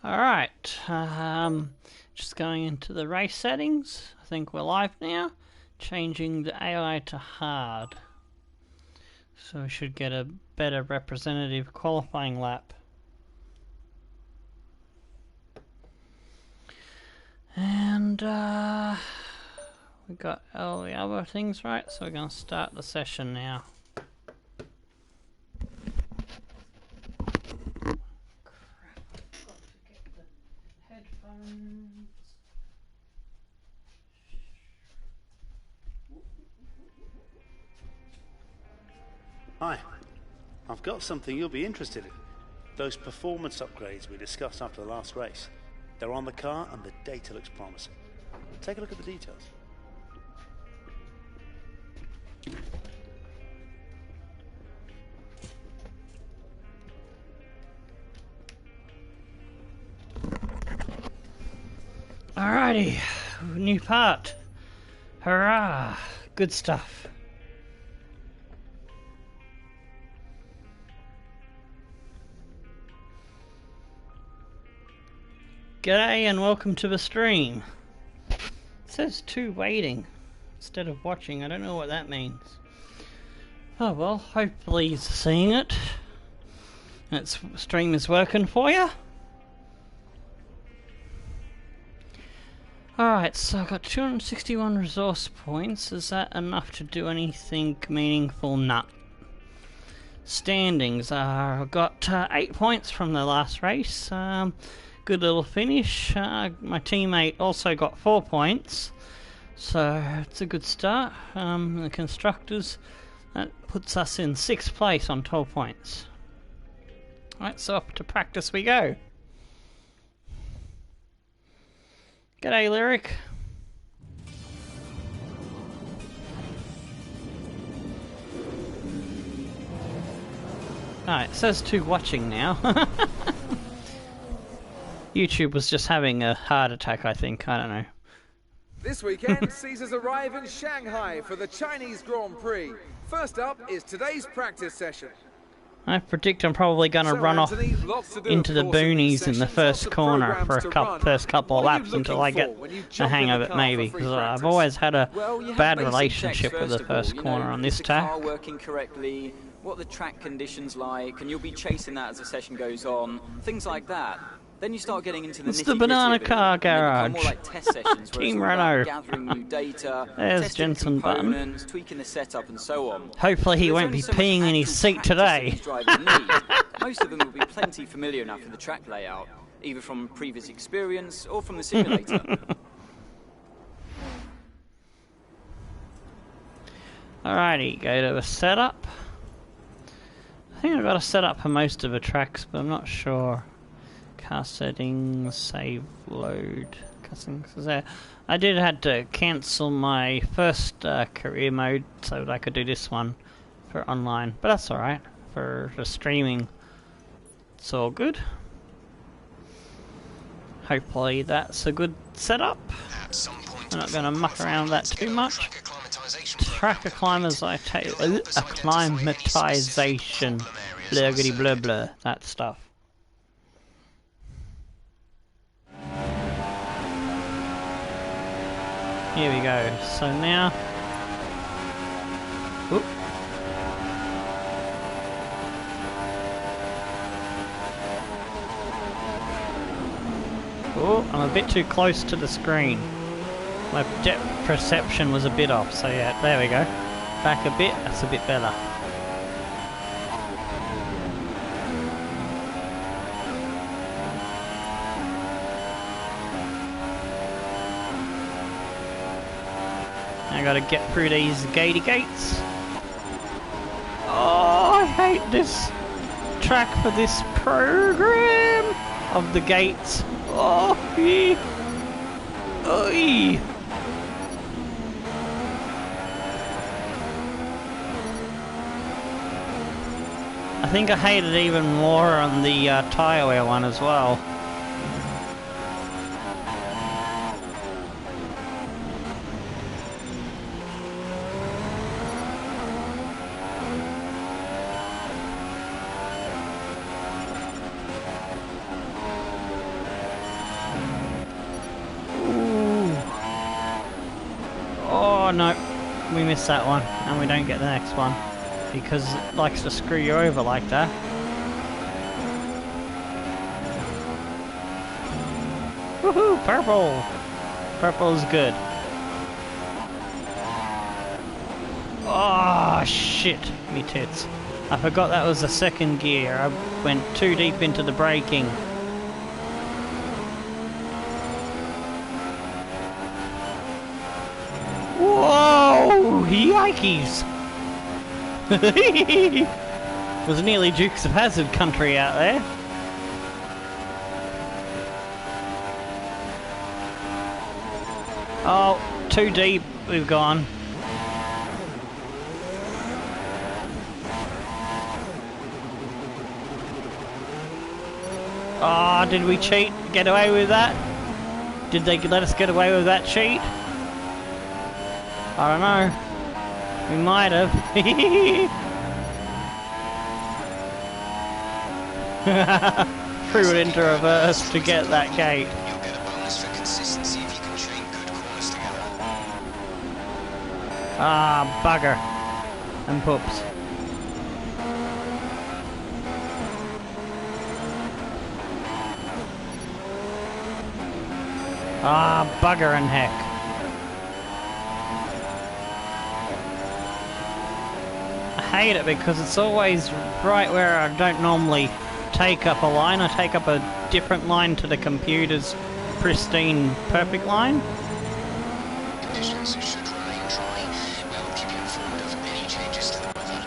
Alright, just going into the race settings. I think we're live now. Changing the AI to hard. So we should get a better representative qualifying lap. And we got all the other things right, so we're going to start the session now. Hi, I've got something you'll be interested in. Those performance upgrades we discussed after the last race. They're on the car and the data looks promising. Take a look at the details. Alrighty, new part. Hurrah! Good stuff. G'day and welcome to the stream. It says to waiting instead of watching. I don't know what that means. Oh well, hopefully he's seeing it. That stream is working for you. Alright, so I've got 261 resource points. Is that enough to do anything meaningful? Nah. Standings are, I've got 8 points from the last race. Good little finish. My teammate also got 4 points, so it's a good start. The constructors, that puts us in 6th place on 12 points. Alright, so off to practice we go. G'day, Lyric. Alright, it says to watching now. YouTube was just having a heart attack, I think. I don't know. This weekend sees us arrive in Shanghai for the Chinese Grand Prix. First up is today's practice session. I predict I'm probably going to run off into the boonies in the first corner for a first couple of laps until I get the hang of it, maybe. Because I've always had a bad relationship with the first corner on this track. Working correctly, what the track conditions like, and you'll be chasing that as the session goes on. Things like that. Then you start getting into the it's the banana car garage. More like test sessions, Team Renault. Gathering new data, there's Jensen Button. Tweaking the setup and so on. Hopefully he won't be peeing in his seat today. Most of them will be plenty familiar enough with the track layout, either from previous experience or from the simulator. Alrighty, go to the setup. I think I've got a setup for most of the tracks, but I'm not sure. Car settings, save, load, customs there. I did had to cancel my first career mode so that I could do this one for online, but that's alright. For the streaming, it's all good. Hopefully that's a good setup. I'm not going to muck around with that too much. Track acclimatization, blurgity blur blur, that stuff. Here we go. So now, whoop. Oh, I'm a bit too close to the screen. My depth perception was a bit off, so yeah, there we go. Back a bit, that's a bit better. I gotta get through these gatey gates. Oh, I hate this track for this program of the gates. Oh, yeah. Oy. I think I hate it even more on the tyre wear one as well. miss that one, and we don't get the next one, because it likes to screw you over like that. Woohoo! Purple! Purple is good. Oh, shit. Me tits. I forgot that was the second gear. I went too deep into the braking. Whoa! Yikes! Was nearly Dukes of Hazzard country out there. Oh, too deep. We've gone. Oh, did we cheat? Get away with that? Did they let us get away with that cheat? I don't know. We might have. Threw it into reverse to get that gate. You'll get a bonus for consistency if you can chain good corners together. Ah, bugger. And poops. Ah, bugger and heck. I hate it because it's always right where I don't normally take up a line. I take up a different line to the computer's pristine, perfect line. Conditions should remain dry. We'll keep you informed of any changes to the weather.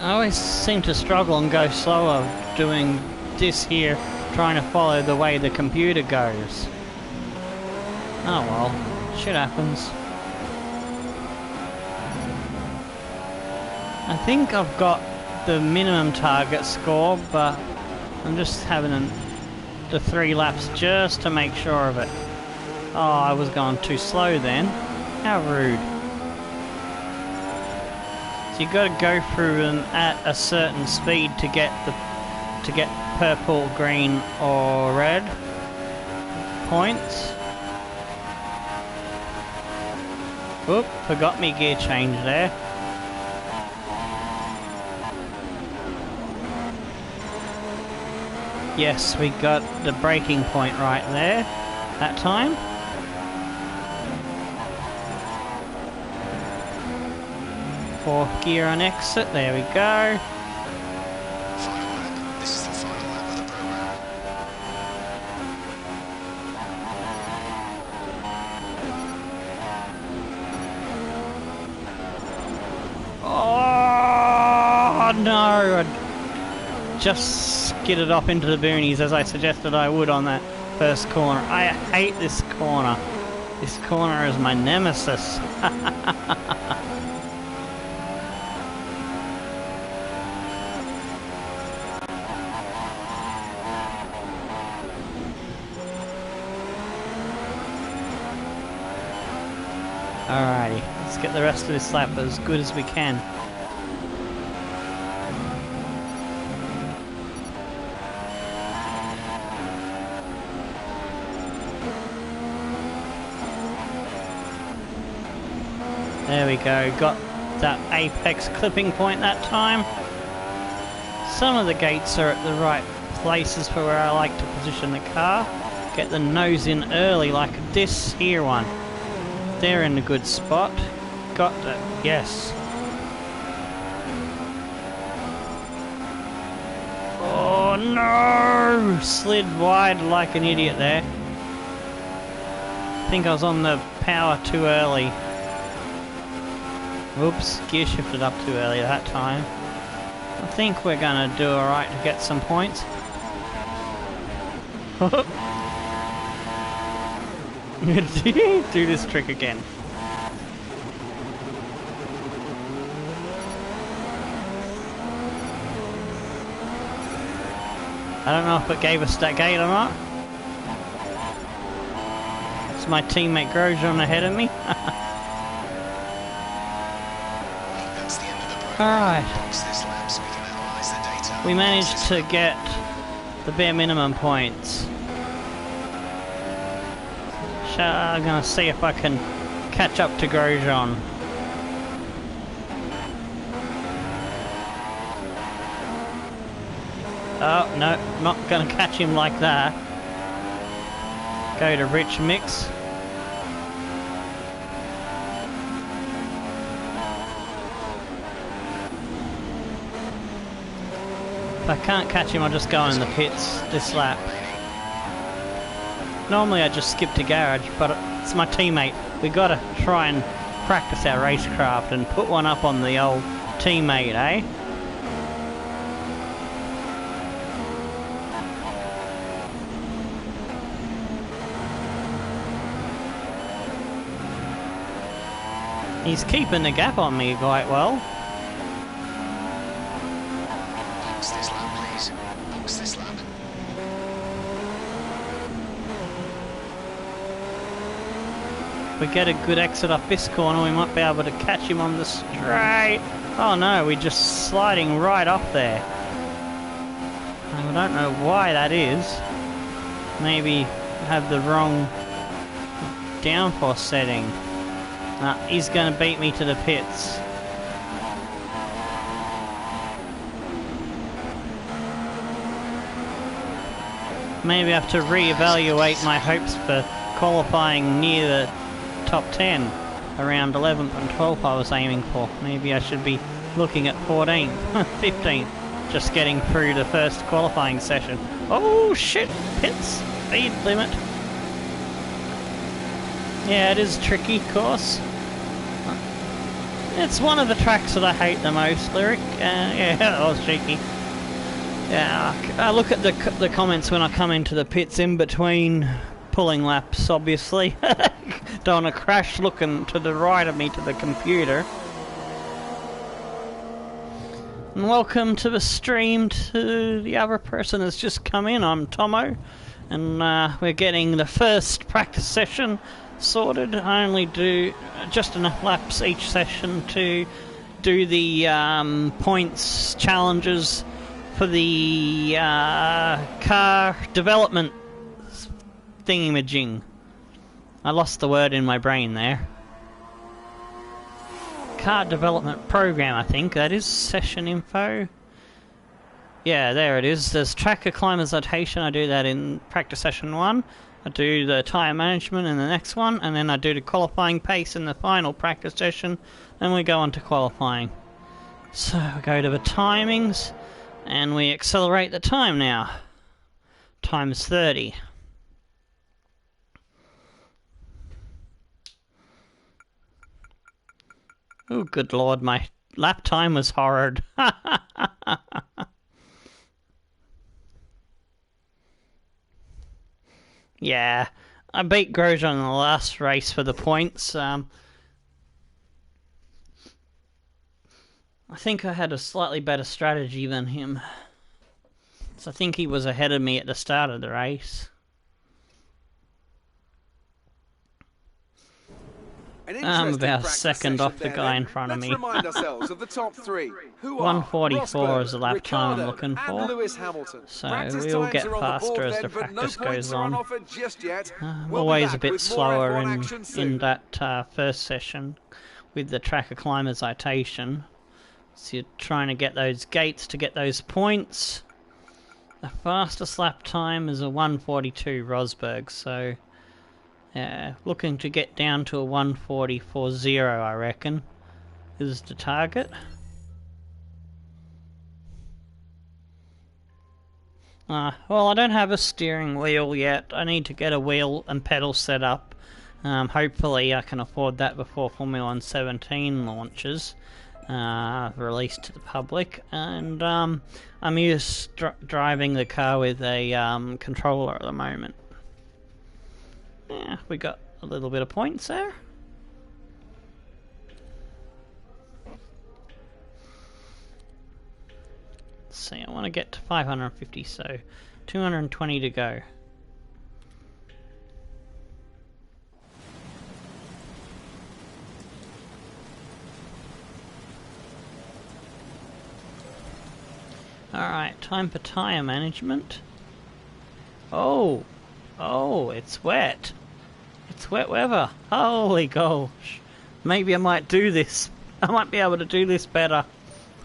I always seem to struggle and go slower doing this here, trying to follow the way the computer goes. Oh well, shit happens. I think I've got the minimum target score, but I'm just having the 3 laps just to make sure of it. Oh, I was going too slow then. How rude. So you got to go through them at a certain speed to get purple, green, or red points. Oop, forgot me gear change there. Yes, we got the braking point right there that time. Fourth gear on exit, there we go. Final lap. This is the final lap of the program. Oh no! I just skidded off into the boonies as I suggested I would on that first corner. I hate this corner. This corner is my nemesis. Alrighty, let's get the rest of this lap as good as we can. There we go, got that apex clipping point that time. Some of the gates are at the right places for where I like to position the car. Get the nose in early like this here one. They're in a good spot. Got it, yes. Oh no! Slid wide like an idiot there. I think I was on the power too early. Oops, gear shifted up too early that time. I think we're gonna do alright to get some points. Do this trick again. I don't know if it gave us that gate or not. It's my teammate Grosjean ahead of me. That's the end of the program. Alright. Once this lap, so we can analyze the data. We managed to get the bare minimum points. I'm going to see if I can catch up to Grosjean. Oh, no, not going to catch him like that. Go to Rich Mix. If I can't catch him, I'll just go in the pits this lap. Normally I just skip to garage, but it's my teammate. We gotta try and practice our racecraft and put one up on the old teammate, eh? He's keeping the gap on me quite well. Box this lap, please. Box this lap. If we get a good exit off this corner, we might be able to catch him on the straight. Oh no, we're just sliding right off there. I don't know why that is. Maybe have the wrong downforce setting. He's going to beat me to the pits. Maybe I have to re-evaluate my hopes for qualifying near the top 10. Around 11th and 12th I was aiming for. Maybe I should be looking at 14th, 15th. Just getting through the first qualifying session. Oh shit! Pits! Speed limit. Yeah, it is tricky, of course. It's one of the tracks that I hate the most, Lyric. Yeah, that was cheeky. Yeah, I look at the comments when I come into the pits in between pulling laps, obviously. Don't want to crash looking to the right of me to the computer. And welcome to the stream to the other person that's just come in. I'm Tomo, and we're getting the first practice session sorted. I only do just enough laps each session to do the points challenges for the car development thingamajig. I lost the word in my brain there. Car development program, I think that is. Session info. Yeah, there it is. There's track acclimatization. I do that in practice session 1. I do the tyre management in the next one, and then I do the qualifying pace in the final practice session, and we go on to qualifying. So we go to the timings, and we accelerate the time now. Times 30. Oh, good lord, my lap time was horrid. Yeah, I beat Grosjean in the last race for the points. I think I had a slightly better strategy than him. So I think he was ahead of me at the start of the race. I'm about a second off the guy in front of me. Let's remind ourselves of the top 3. Who are 144 is the lap time I'm looking for. Lewis Hamilton. So we'll get faster as the practice goes on. I'm always a bit slower in that first session with the track acclimatization. So you're trying to get those gates to get those points. The fastest lap time is a 1:42 Rosberg, so looking to get down to a 1:44.0, I reckon, is the target. Well, I don't have a steering wheel yet. I need to get a wheel and pedal set up. Hopefully I can afford that before Formula 1 17 launches, released to the public. And I'm used driving the car with a controller at the moment. Yeah, we got a little bit of points there. Let's see, I want to get to 550, so 220 to go. Alright, time for tyre management. Oh, it's wet. It's wet weather. Holy gosh. Maybe I might do this. I might be able to do this better.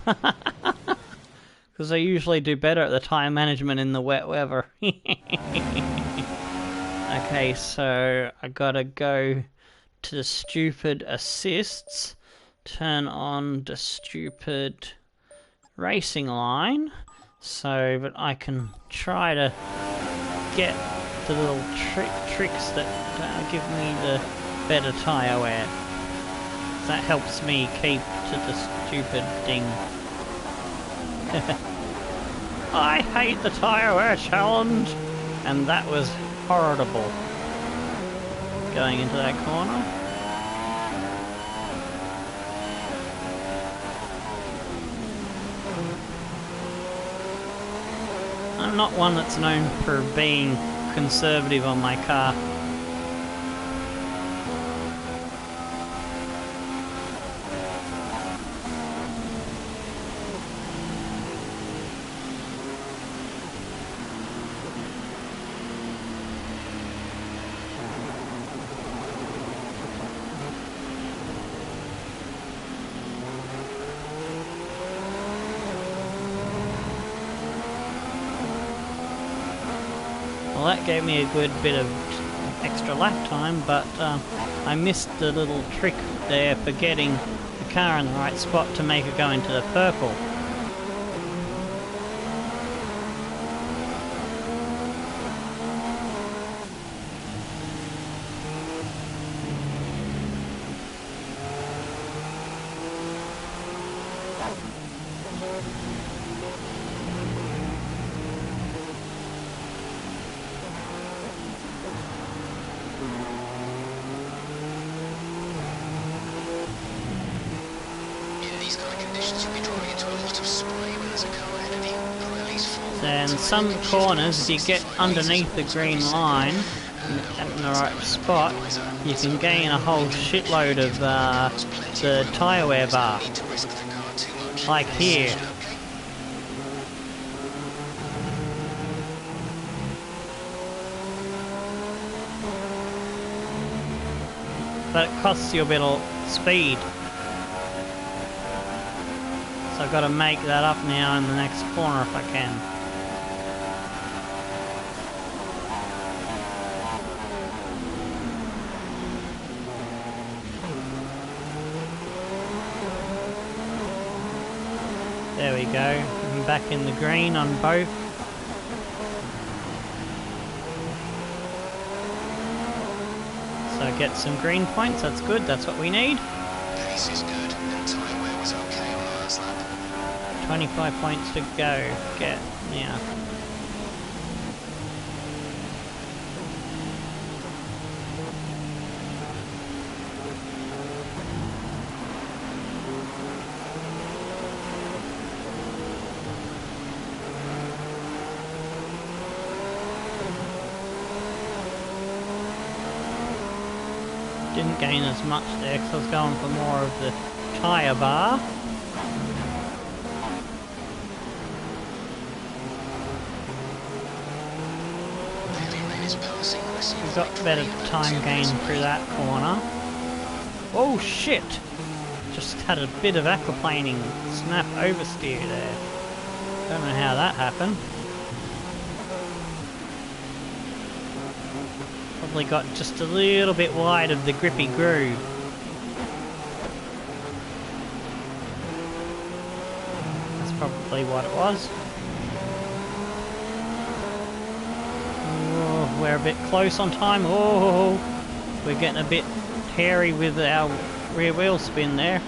Because I usually do better at the time management in the wet weather. Okay, so I gotta go to the stupid assists, turn on the stupid racing line, so that I can try to get the little tricks that give me the better tyre wear. That helps me keep to the stupid thing. I hate the tyre wear challenge! And that was horrible. Going into that corner. I'm not one that's known for being conservative on my car. Well, that gave me a good bit of extra lap time, but I missed the little trick there for getting the car in the right spot to make it go into the purple. Then some corners, if you get underneath the green line in the right spot, you can gain a whole shitload of the tyre wear bar, like here. But it costs you a bit of speed. So I've got to make that up now in the next corner if I can. There we go. I'm back in the green on both. So get some green points, that's good, that's what we need. Pace is good, and tyre wear was okay on the last lap. 25 points to go. Get, yeah. Didn't gain as much there because I was going for more of the tyre bar. We've got better time gain through that corner. Oh shit! Just had a bit of aquaplaning, snap oversteer there. Don't know how that happened. Probably got just a little bit wide of the grippy groove. That's probably what it was. Oh, we're a bit close on time. Oh, we're getting a bit hairy with our rear wheel spin there.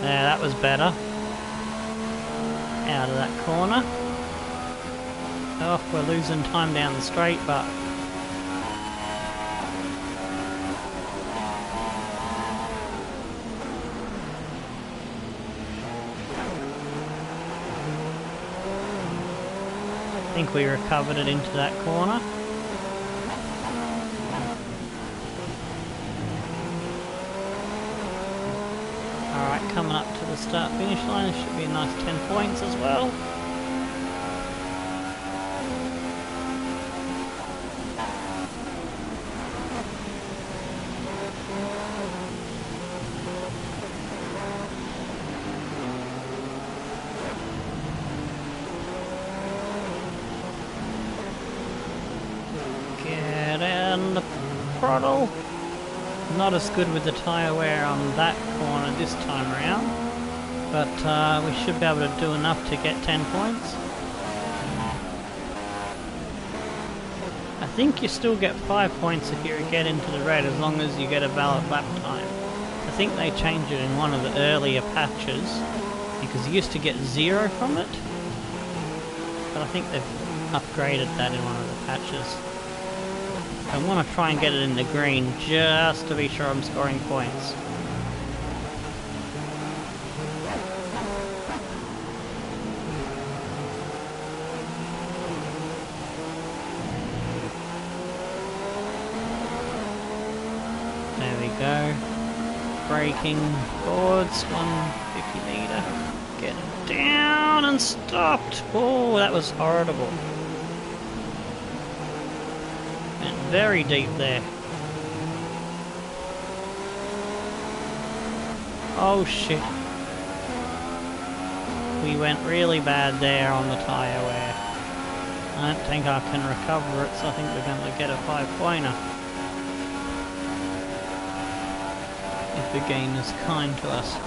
Yeah, that was better. Out of that corner. Oh, we're losing time down the straight, but... I think we recovered it into that corner. start finish line. It should be a nice 10 points as well. Get in the throttle. Not as good with the tyre wear on that corner this time around, but we should be able to do enough to get 10 points. I think you still get 5 points if you get into the red as long as you get a valid lap time. I think they changed it in one of the earlier patches because you used to get 0 from it, but I think they've upgraded that in one of the patches. I want to try and get it in the green just to be sure I'm scoring points. There we go. Braking forwards, 150 metre. Get it down and stopped. Oh, that was horrible. Very deep there. Oh shit. We went really bad there on the tyre wear. I don't think I can recover it, so I think we're going to get a 5-pointer. If the game is kind to us.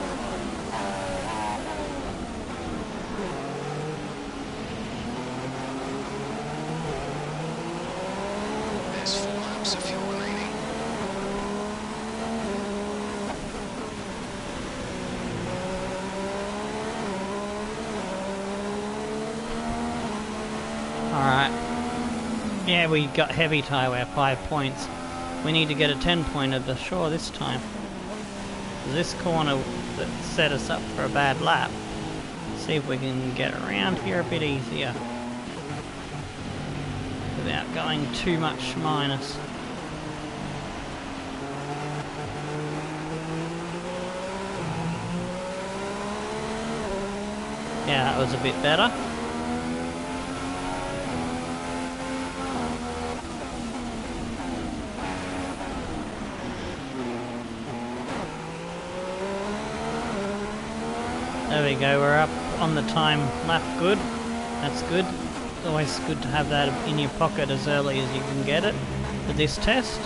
Alright. Yeah, we got heavy tyre wear, 5 points. We need to get a 10-pointer for sure this time. This corner that set us up for a bad lap. See if we can get around here a bit easier. Without going too much minus. Yeah, that was a bit better. There we go, we're up on the time lap good. That's good. It's always good to have that in your pocket as early as you can get it for this test.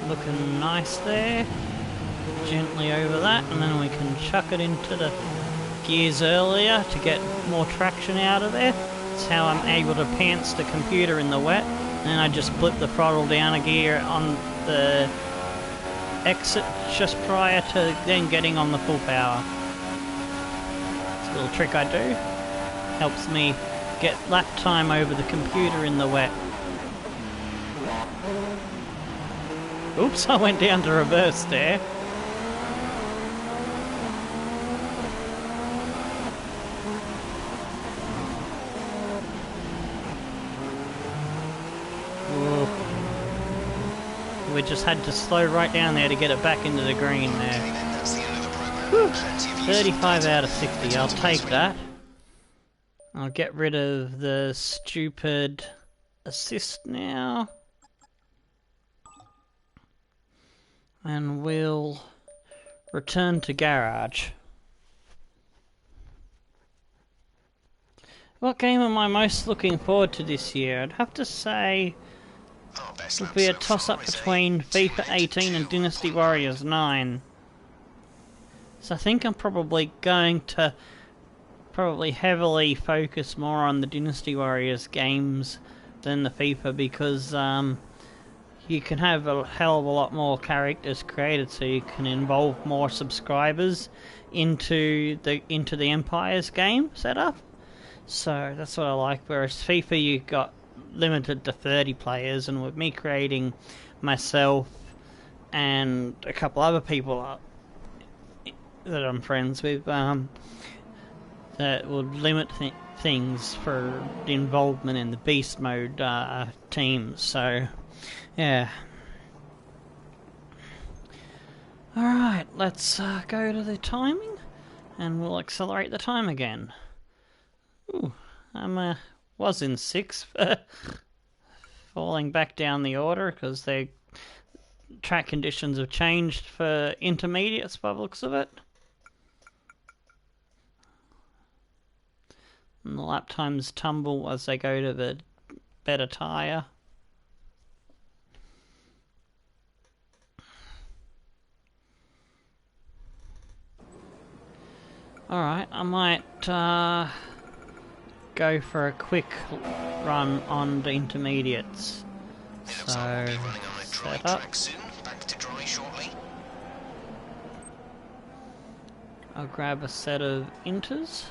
Looking nice there. Gently over that, and then we can chuck it into the gears earlier to get more traction out of there. That's how I'm able to pants the computer in the wet. And then I just flip the throttle down a gear on the exit just prior to then getting on the full power. It's a little trick I do. Helps me get lap time over the computer in the wet. Oops, I went down to reverse there. Whoa. We just had to slow right down there to get it back into the green there. Whew. 35 out of 60, I'll take that. I'll get rid of the stupid assist now. And we'll return to garage. What game am I most looking forward to this year? I'd have to say it would be a toss-up between FIFA 18 and Dynasty Warriors 9. So I think I'm probably going to heavily focus more on the Dynasty Warriors games than the FIFA because you can have a hell of a lot more characters created, so you can involve more subscribers into the Empire's game setup. So that's what I like. Whereas FIFA, you got limited to 30 players, and with me creating myself and a couple other people that I'm friends with, that would limit things for the involvement in the beast mode teams. So, yeah. Alright, let's go to the timing, and we'll accelerate the time again. Ooh, was in 6th, falling back down the order because their track conditions have changed for intermediates by the looks of it. And the lap times tumble as they go to the better tyre. Alright, I might go for a quick run on the intermediates. So, set up. I'll grab a set of inters.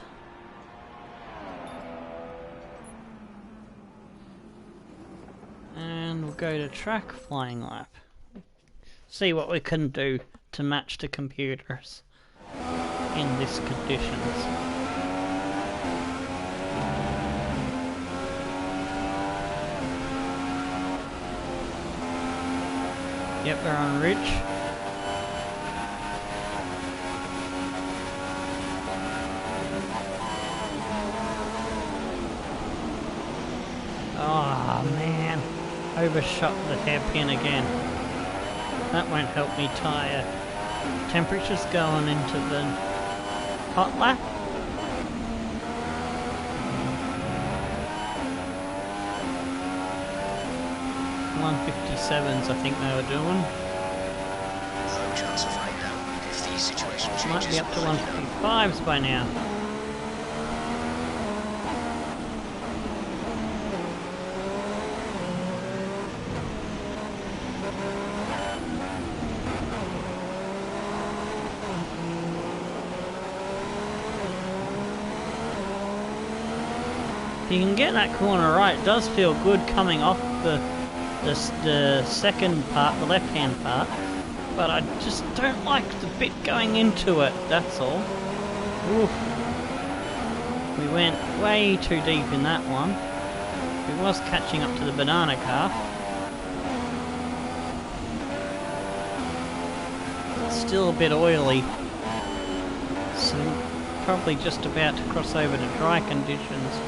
And we'll go to track flying lap. See what we can do to match the computers in these conditions. Yep, we're on ridge. Oh man, overshot the hairpin again. That won't help me tyre. Temperature's going into the hot lap. .157s I think they were doing. No chance of rain now. If the situation changes, Might be up to 155s by now. If you can get that corner right, it does feel good coming off the second part, the left-hand part, but I just don't like the bit going into it, that's all. Oof. We went way too deep in that one. It was catching up to the banana car. It's still a bit oily, so probably just about to cross over to dry conditions.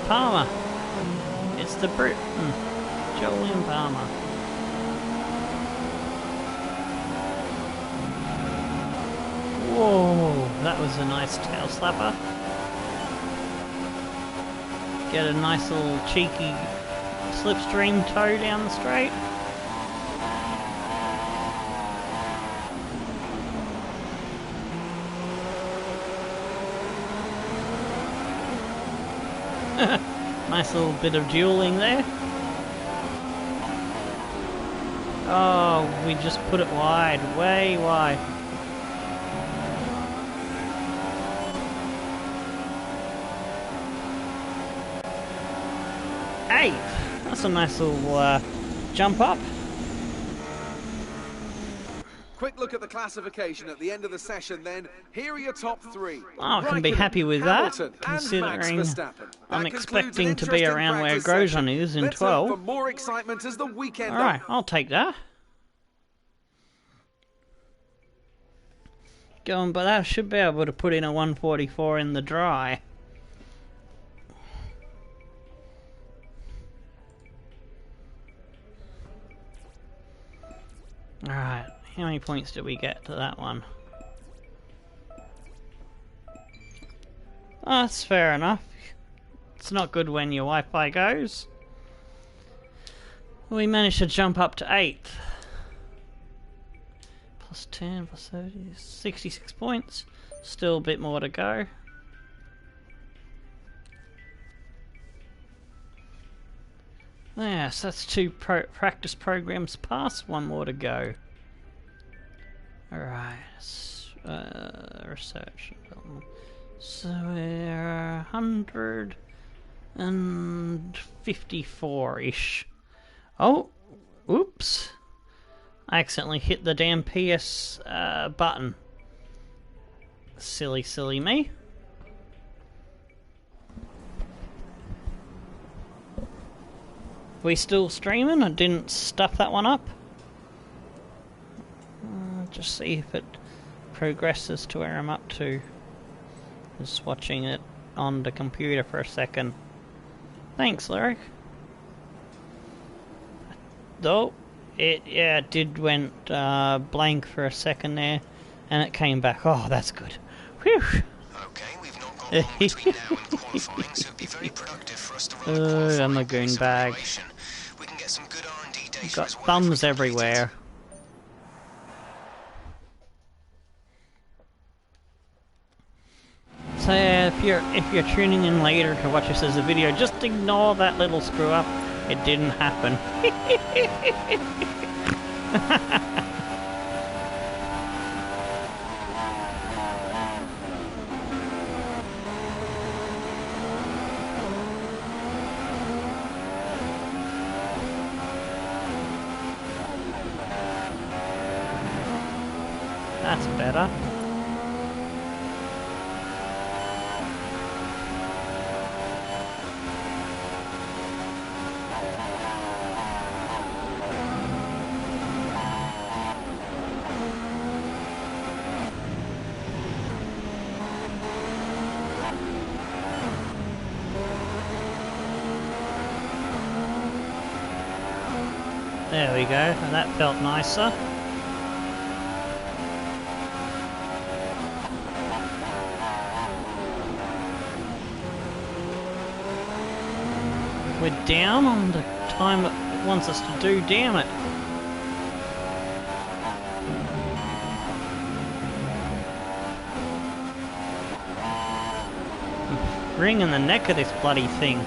Palmer. It's the Briton, Julian Palmer. Whoa, that was a nice tail slapper. Get a nice little cheeky slipstream toe down the straight. Nice little bit of dueling there. Oh, we just put it wide, way wide. Hey, that's a nice little jump up. Quick look at the classification at the end of the session then. Here are your top three. Oh, I can be happy with that, considering I'm expecting to be around where Grosjean is in 12. For more excitement as the weekend. Alright, I'll take that. Going, but I should be able to put in a 144 in the dry. Alright, how many points did we get to that one? Oh, that's fair enough. It's not good when your Wi-Fi goes. We managed to jump up to 8th. Plus 10, plus 30, 66 points. Still a bit more to go. Yes, that's 2 practice programs past, 1 more to go. Alright, research. So we're 154-ish. Oh, oops. I accidentally hit the damn PS button. Silly, silly me. We still streaming? I didn't stuff that one up. Just see if it progresses to where I'm up to. Just watching it on the computer for a second. Thanks, Lyric. Though, it did went blank for a second there, and it came back. Oh, that's good. Whew. Okay, we've not got long between now and qualifying, so it'd be very productive for us to run the qualifying I'm a goon bag. We can get some good R&D data Got as well thumbs everywhere. So yeah, if you're tuning in later to watch this as a video, just ignore that little screw up. It didn't happen. That's better. There we go, and that felt nicer. We're down on the time it wants us to do, damn it. Ring in the neck of this bloody thing.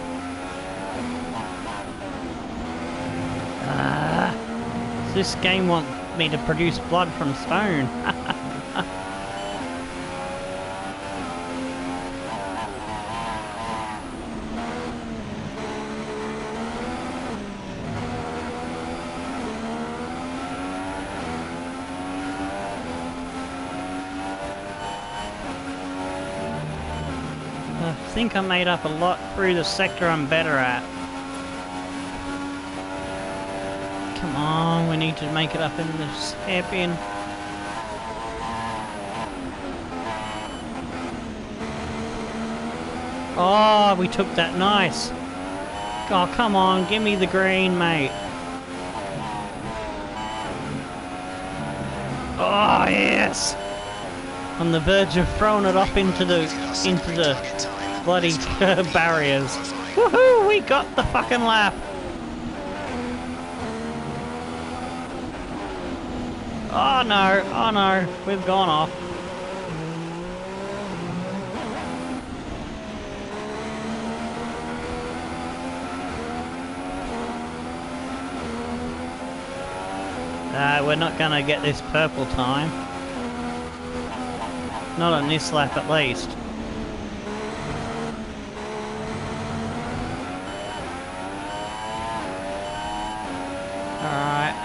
Does this game want me to produce blood from stone? I think I made up a lot through the sector I'm better at. Come on, we need to make it up in this hairpin. Oh, we took that nice. Oh, come on, give me the green, mate. Oh, yes. On the verge of throwing it off into the bloody barriers. Woohoo, we got the fucking lap. Oh no, we've gone off. We're not gonna get this purple time. Not on this lap at least. Alright.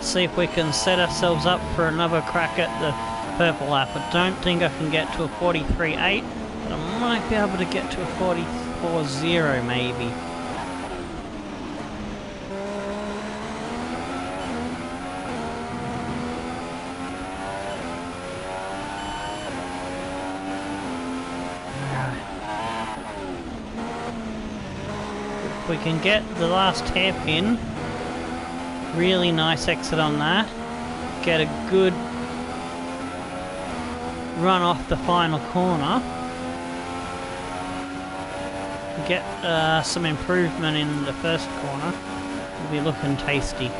See if we can set ourselves up for another crack at the purple lap. I don't think I can get to a 43.8, but I might be able to get to a 44.0 maybe. If we can get the last hairpin, really nice exit on that, get a good run off the final corner, get some improvement in the first corner, we'll be looking tasty.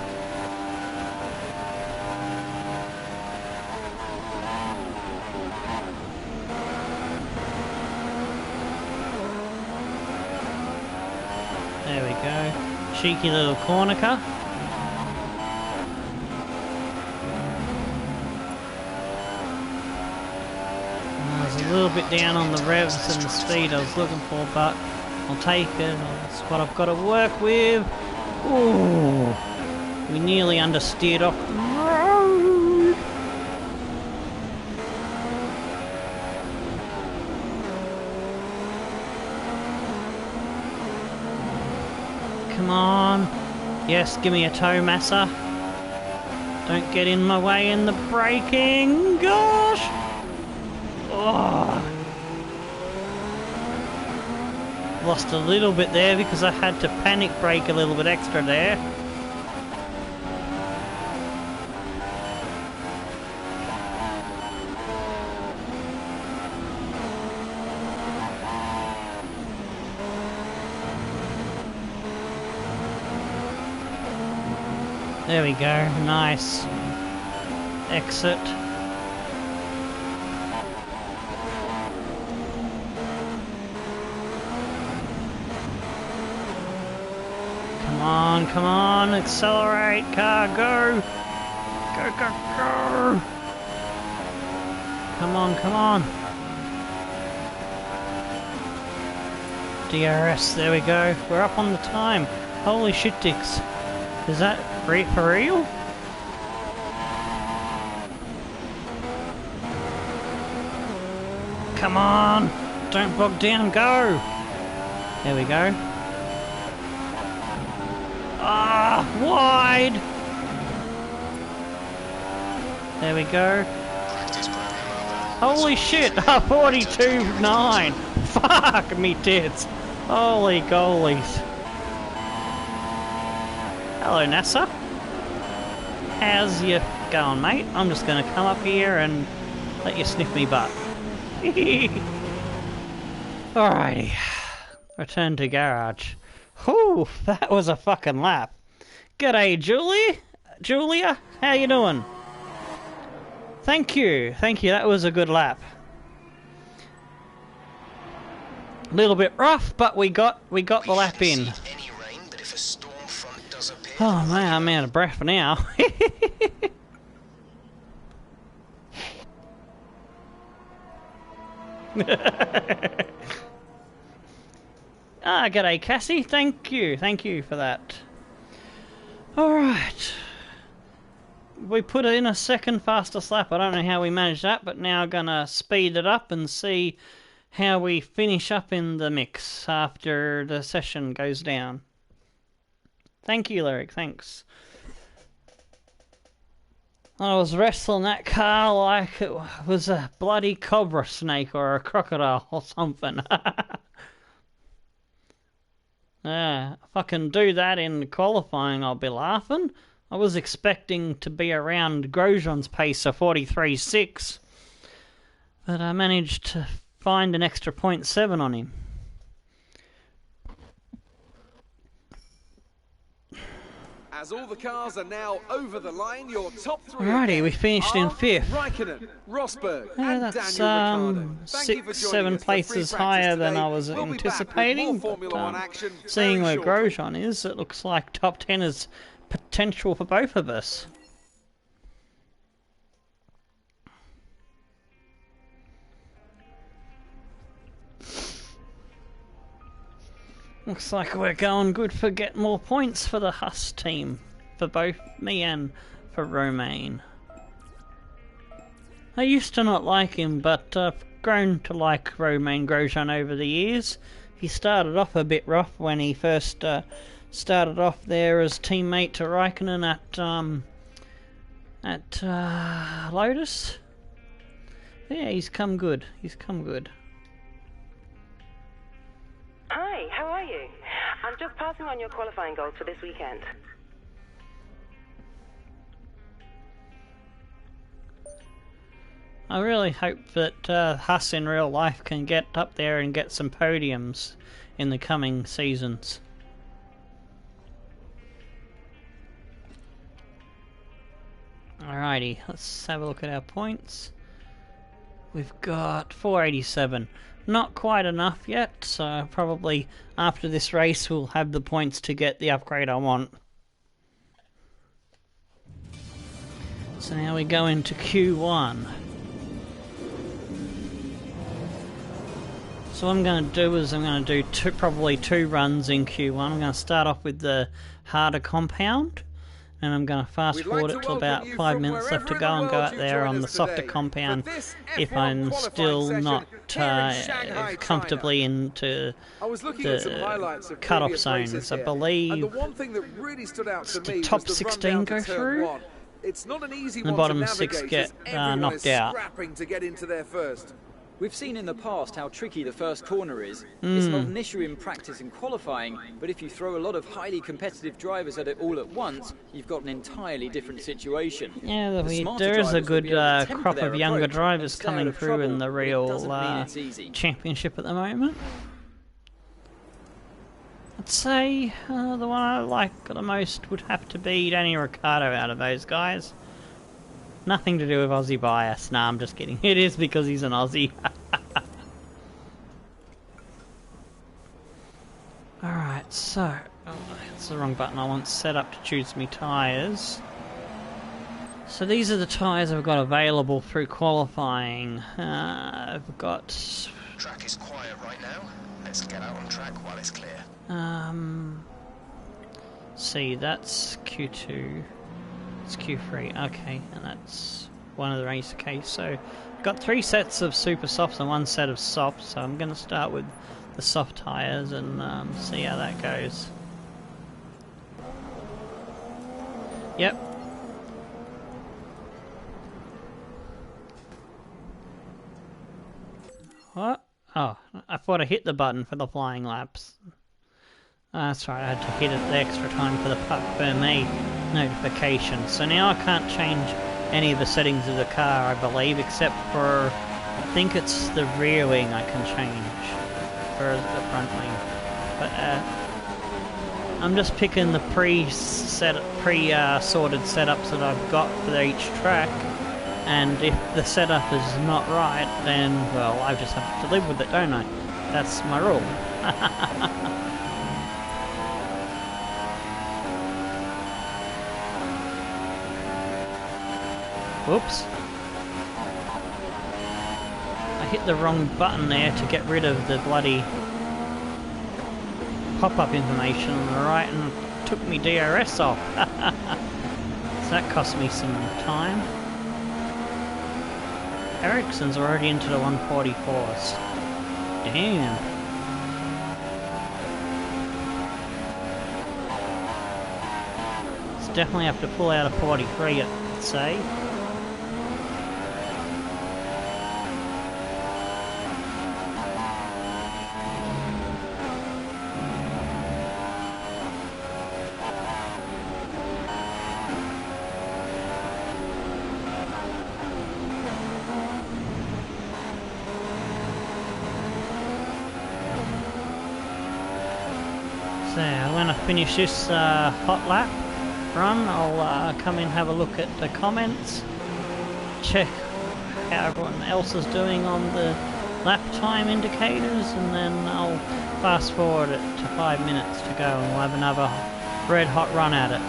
cheeky little corner car. I was a little bit down on the revs and the speed I was looking for, but I'll take it. That's what I've got to work with. Ooh, we nearly understeered off the road. Come on. Yes, give me a toe, Massa. Don't get in my way in the braking. Gosh! Oh. Lost a little bit there because I had to panic brake a little bit extra there. There we go, nice exit. Come on, accelerate, car, go! Go, go, go! Come on. DRS, there we go. We're up on the time. Holy shit dicks. Is that for real? Come on! Don't bog down, go! There we go. Ah, wide! There we go. Holy shit! 42.9! Fuck me tits! Holy goalies! Hello, NASA. How's you going, mate? I'm just gonna come up here and let you sniff me butt. Alrighty. Return to garage. Whew, that was a fucking lap. G'day, Julia, how you doing? Thank you, that was a good lap. A little bit rough, but we got the lap in. Oh man, I'm out of breath now. Ah, g'day Cassie, thank you for that. Alright. We put in a second fastest lap. I don't know how we managed that, but now gonna speed it up and see how we finish up in the mix after the session goes down. Thank you, Lyric, thanks. I was wrestling that car like it was a bloody cobra snake or a crocodile or something. Yeah, if I can do that in qualifying, I'll be laughing. I was expecting to be around Grosjean's pace of 43.6, but I managed to find an extra 0.7 on him. As all the cars are now over the line, your top three. Alrighty, we finished in 5th. Raikkonen, Rosberg, Yeah, and that's Daniel Ricciardo. 6-7 places higher than I was anticipating. But, seeing where Grosjean is, it looks like top 10 is potential for both of us. Looks like we're going good for getting more points for the Haas team. For both me and for Romain. I used to not like him, but I've grown to like Romain Grosjean over the years. He started off a bit rough when he first started off there as teammate to Raikkonen at Lotus. Yeah, he's come good. He's come good. Hi, how are you? I'm just passing on your qualifying goals for this weekend. I really hope that Haas in real life can get up there and get some podiums in the coming seasons. Alrighty, let's have a look at our points. We've got 487. Not quite enough yet, so probably after this race we'll have the points to get the upgrade I want. So now we go into Q1. So what I'm going to do is I'm going to do probably two runs in Q1. I'm going to start off with the harder compound, and I'm going to fast forward it to about 5 minutes left to go and go out there on the softer compound if I'm still not comfortably into the cut-off zones. I believe the top 16 go through, and the bottom 6 get knocked out. We've seen in the past how tricky the first corner is. It's not an issue in practice and qualifying, but if you throw a lot of highly competitive drivers at it all at once, you've got an entirely different situation. Yeah, there is a good crop of younger drivers coming through in the real championship at the moment. I'd say the one I like the most would have to be Danny Ricciardo out of those guys. Nothing to do with Aussie bias. Nah, I'm just kidding. It is because he's an Aussie. Alright, so... Oh, that's the wrong button. I want set up to choose me tyres. So these are the tyres I've got available through qualifying. I've got... Track is quiet right now. Let's get out on track while it's clear. See, that's Q2. It's Q3, okay, and that's one of the race case. So I've got 3 sets of super softs and 1 set of softs, so I'm going to start with the soft tyres and see how that goes. Yep. What? Oh, I thought I hit the button for the flying laps. That's right, I had to hit it the extra time for the for me notification. So now I can't change any of the settings of the car, I believe, except for, I think it's the rear wing I can change, or the front wing. But I'm just picking the pre-sorted setups that I've got for each track, and if the setup is not right, then, well, I just have to live with it, don't I? That's my rule. Whoops. I hit the wrong button there to get rid of the bloody pop-up information on the right and took me DRS off. So that cost me some time. Ericsson's already into the 144s. Damn. It's definitely have to pull out a 43, I'd say. So when I finish this hot lap run, I'll come in and have a look at the comments, check how everyone else is doing on the lap time indicators, and then I'll fast forward it to 5 minutes to go and we'll have another red hot run at it.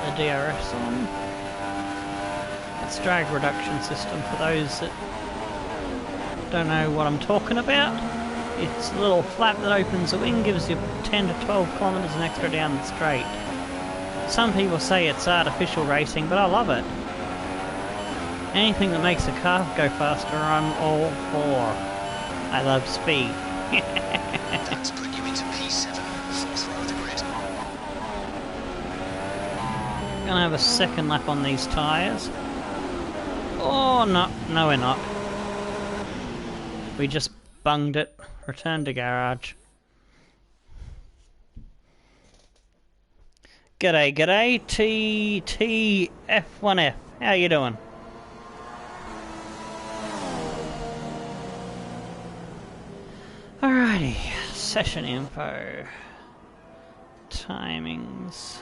Get the DRS on. It's drag reduction system for those that don't know what I'm talking about. It's a little flap that opens the wing, gives you 10 to 12 kilometers an extra down the straight. Some people say it's artificial racing, but I love it. Anything that makes a car go faster, I'm all for. I love speed. That's put you into P7, 4th row of the grid. Gonna have a second lap on these tyres. Oh, no we're not. We just bunged it. Return to garage. G'day, TTF1F. How you doing? Alrighty, session info. Timings.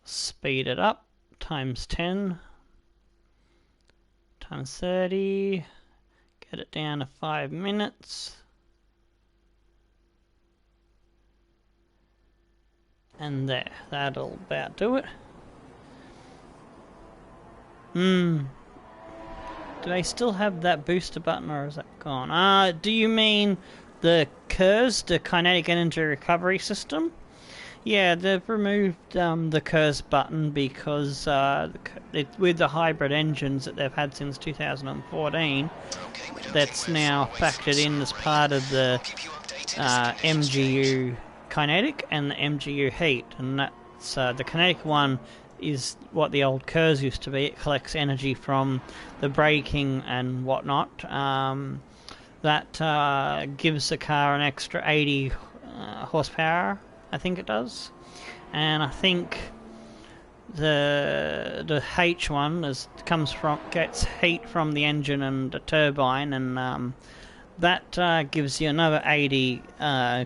speed it up, times 10, times 30, get it down to 5 minutes. And there, that'll about do it. Do they still have that booster button, or is that gone? Do you mean the KERS, the Kinetic Energy Recovery System? Yeah, they've removed the KERS button because with the hybrid engines that they've had since 2014, that's now factored in as part of the MGU Kinetic and the MGU Heat, and that's the Kinetic one is what the old KERS used to be. It collects energy from the braking and whatnot. That gives the car an extra 80 horsepower, I think it does. And I think the H one gets heat from the engine and the turbine, and that gives you another 80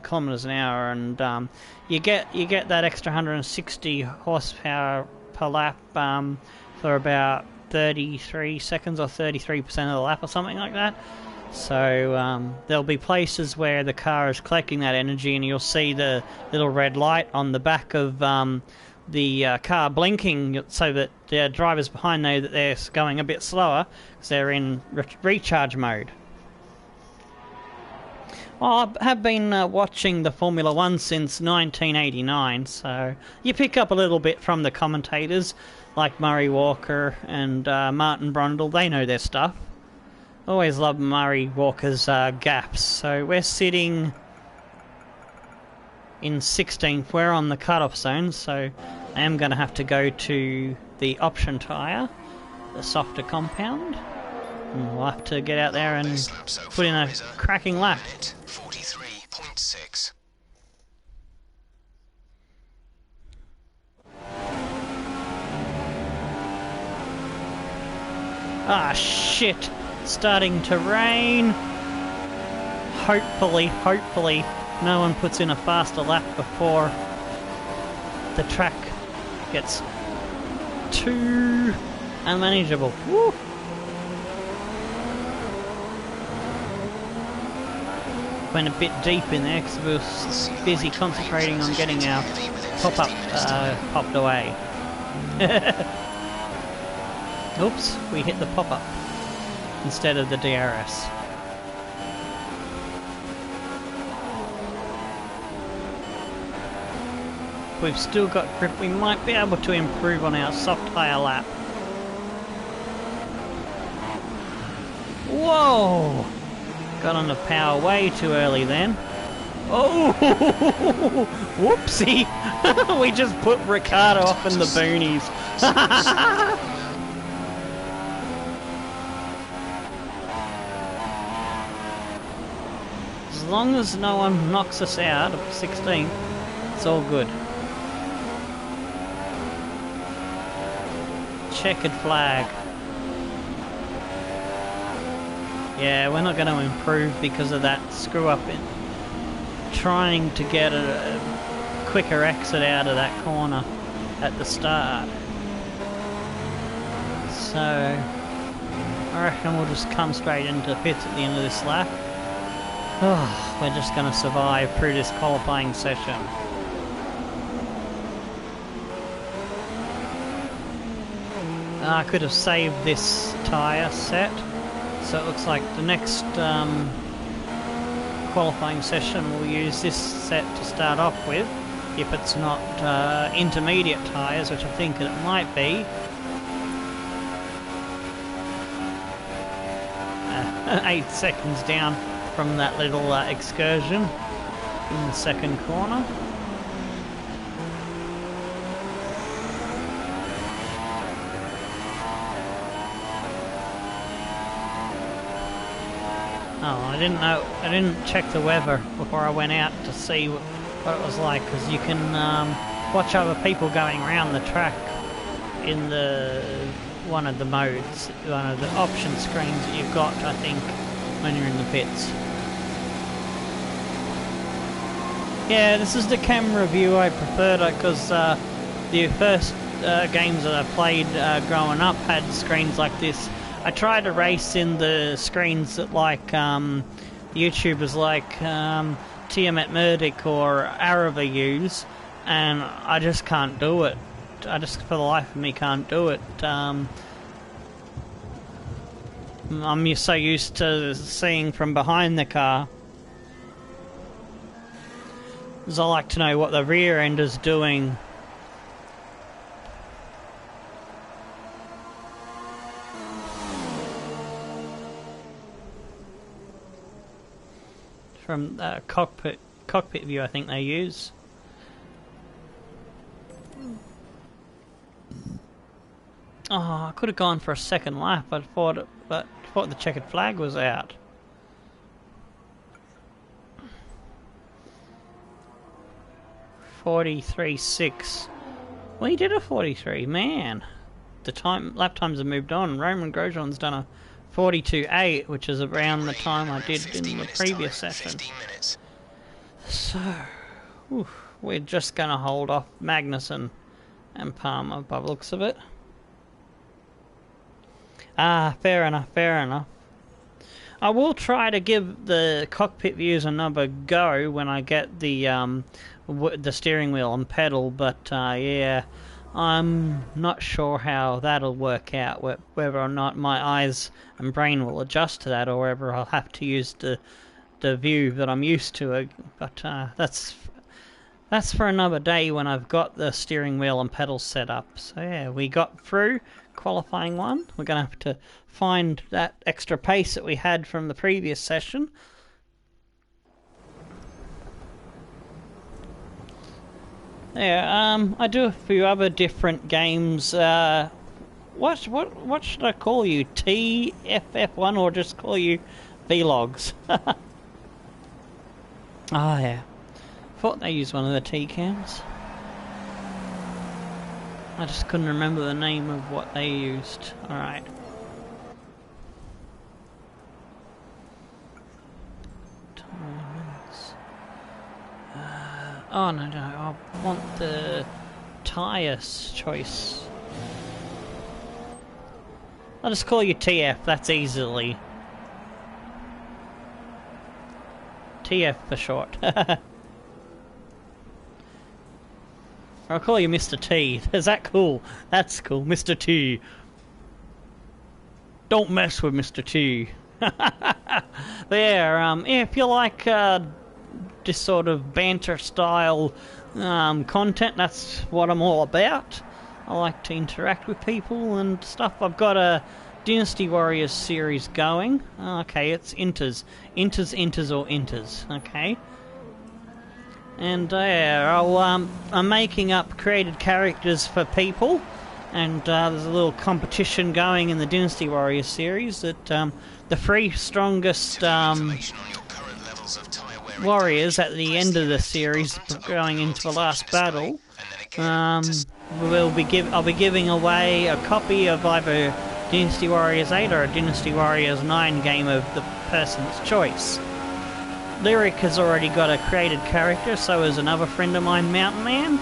kilometers an hour, and you get that extra 160 horsepower per lap for about 33 seconds or 33% of the lap or something like that. So there'll be places where the car is collecting that energy, and you'll see the little red light on the back of the car blinking, so that the drivers behind know that they're going a bit slower because they're in recharge mode. Well, I have been watching the Formula 1 since 1989, so you pick up a little bit from the commentators, like Murray Walker and Martin Brundle. They know their stuff. Always love Murray Walker's gaps. So we're sitting in 16th. We're on the cut-off zone, so I am going to have to go to the option tyre, the softer compound. And we'll have to get out there and put in a cracking lap. 43.6. Ah, shit! Starting to rain. Hopefully, no one puts in a faster lap before the track gets too unmanageable. Woo! Went a bit deep in there because we were busy concentrating on getting our pop-up popped away. Oops, we hit the pop-up instead of the DRS. We've still got grip. We might be able to improve on our soft tyre lap. Whoa! Got on the power way too early then. Oh! Whoopsie! We just put Ricciardo off in the boonies. As long as no one knocks us out of 16th, it's all good. Checkered flag. Yeah, we're not going to improve because of that screw up in trying to get a quicker exit out of that corner at the start. So I reckon we'll just come straight into pits at the end of this lap. Oh, we're just going to survive through this qualifying session. I could have saved this tyre set, so it looks like the next qualifying session we'll use this set to start off with, if it's not intermediate tyres, which I think it might be. 8 seconds down from that little excursion in the second corner. Oh, I didn't check the weather before I went out to see what it was like, because you can watch other people going around the track in one of the modes, one of the option screens that you've got, I think, when you're in the pits. Yeah, this is the camera view I preferred, because the first games that I played growing up had screens like this. I tried to race in the screens that like YouTubers like Tiamat Murdoch or Arava use, and I just can't do it. I just, for the life of me, can't do it. I'm so used to seeing from behind the car, because I like to know what the rear end is doing. From cockpit view, I think they use. Oh, I could have gone for a second lap. I thought the checkered flag was out. .43.6. Well, he did a 43, man. The lap times have moved on. Romain Grosjean's done a 42.8, which is around the time I did in the previous session. So, we're just going to hold off Magnussen and Palmer by the looks of it. Ah, fair enough, fair enough. I will try to give the cockpit views another go when I get the steering wheel and pedal, but yeah, I'm not sure how that'll work out, whether or not my eyes and brain will adjust to that, or whether I'll have to use the view that I'm used to. But that's for another day when I've got the steering wheel and pedals set up. So yeah, we got through qualifying one. We're going to have to find that extra pace that we had from the previous session. Yeah, I do a few other different games. What should I call you? TFF1, or just call you Vlogs? Ah, yeah. Thought they used one of the T cams. I just couldn't remember the name of what they used. Alright. Oh no, I want the tyres choice. I'll just call you TF, that's easily. TF for short. I'll call you Mr. T. Is that cool? That's cool, Mr. T. Don't mess with Mr. T. There, if you like this sort of banter style content, that's what I'm all about. I like to interact with people and stuff. I've got a Dynasty Warriors series going. Okay, it's Inters, or Inters, okay? And I'm making up created characters for people, and there's a little competition going in the Dynasty Warriors series that the 3 strongest warriors at the end of the series, going into the last battle, I'll be giving away a copy of either Dynasty Warriors 8 or a Dynasty Warriors 9 game of the person's choice. Lyric has already got a created character, so is another friend of mine, Mountain Man,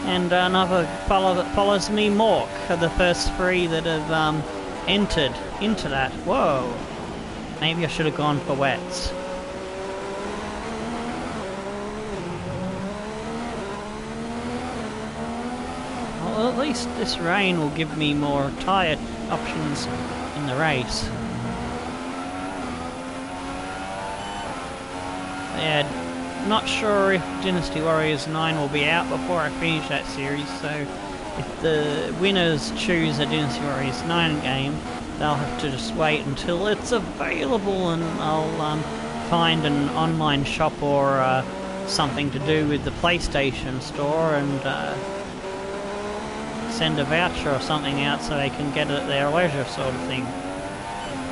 and another fellow that follows me, Mork, are the first 3 that have entered into that. Whoa! Maybe I should have gone for wets. Well, at least this rain will give me more tyre options in the race. Yeah, not sure if Dynasty Warriors 9 will be out before I finish that series, so if the winners choose a Dynasty Warriors 9 game, they'll have to just wait until it's available, and I'll find an online shop or something to do with the PlayStation store and send a voucher or something out so they can get it at their leisure, sort of thing.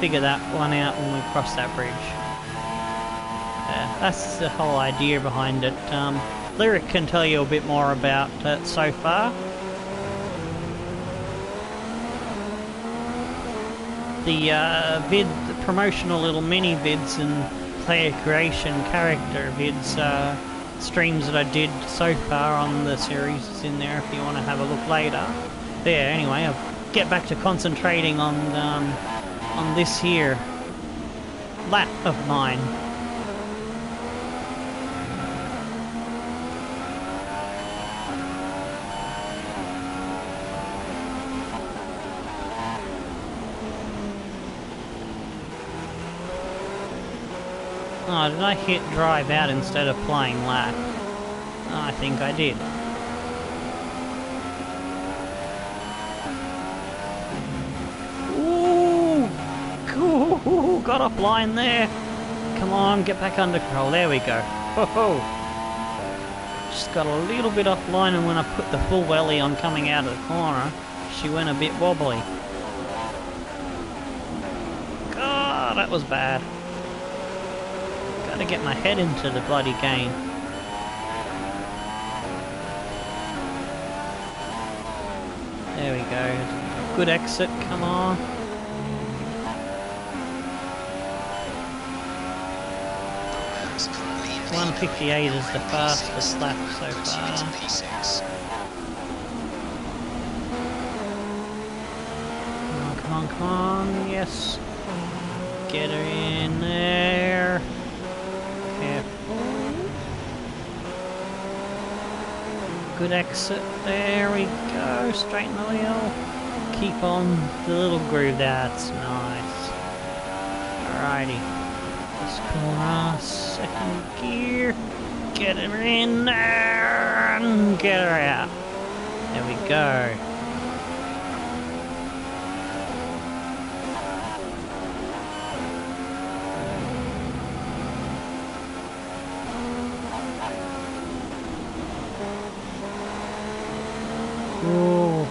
Figure that one out when we cross that bridge. That's the whole idea behind it. Lyric can tell you a bit more about it so far. The promotional little mini vids and player creation character vids, streams that I did so far on the series is in there if you want to have a look later. There, anyway, I'll get back to concentrating on this here lap of mine. Oh, did I hit drive out instead of playing lap? Oh, I think I did. Ooh, got offline there. Come on, get back under control. There we go. Ho-ho. Just got a little bit offline, and when I put the full welly on coming out of the corner, she went a bit wobbly. God, that was bad. Gotta get my head into the bloody game. There we go. Good exit, come on. 1:58 is the fastest lap so far. Come on, come on, yes. Get her in there. Careful. Good exit, there we go, straighten the wheel. Keep on the little groove, that's nice. Alrighty. This corner, second gear, get her in there and get her out. There we go. Ooh,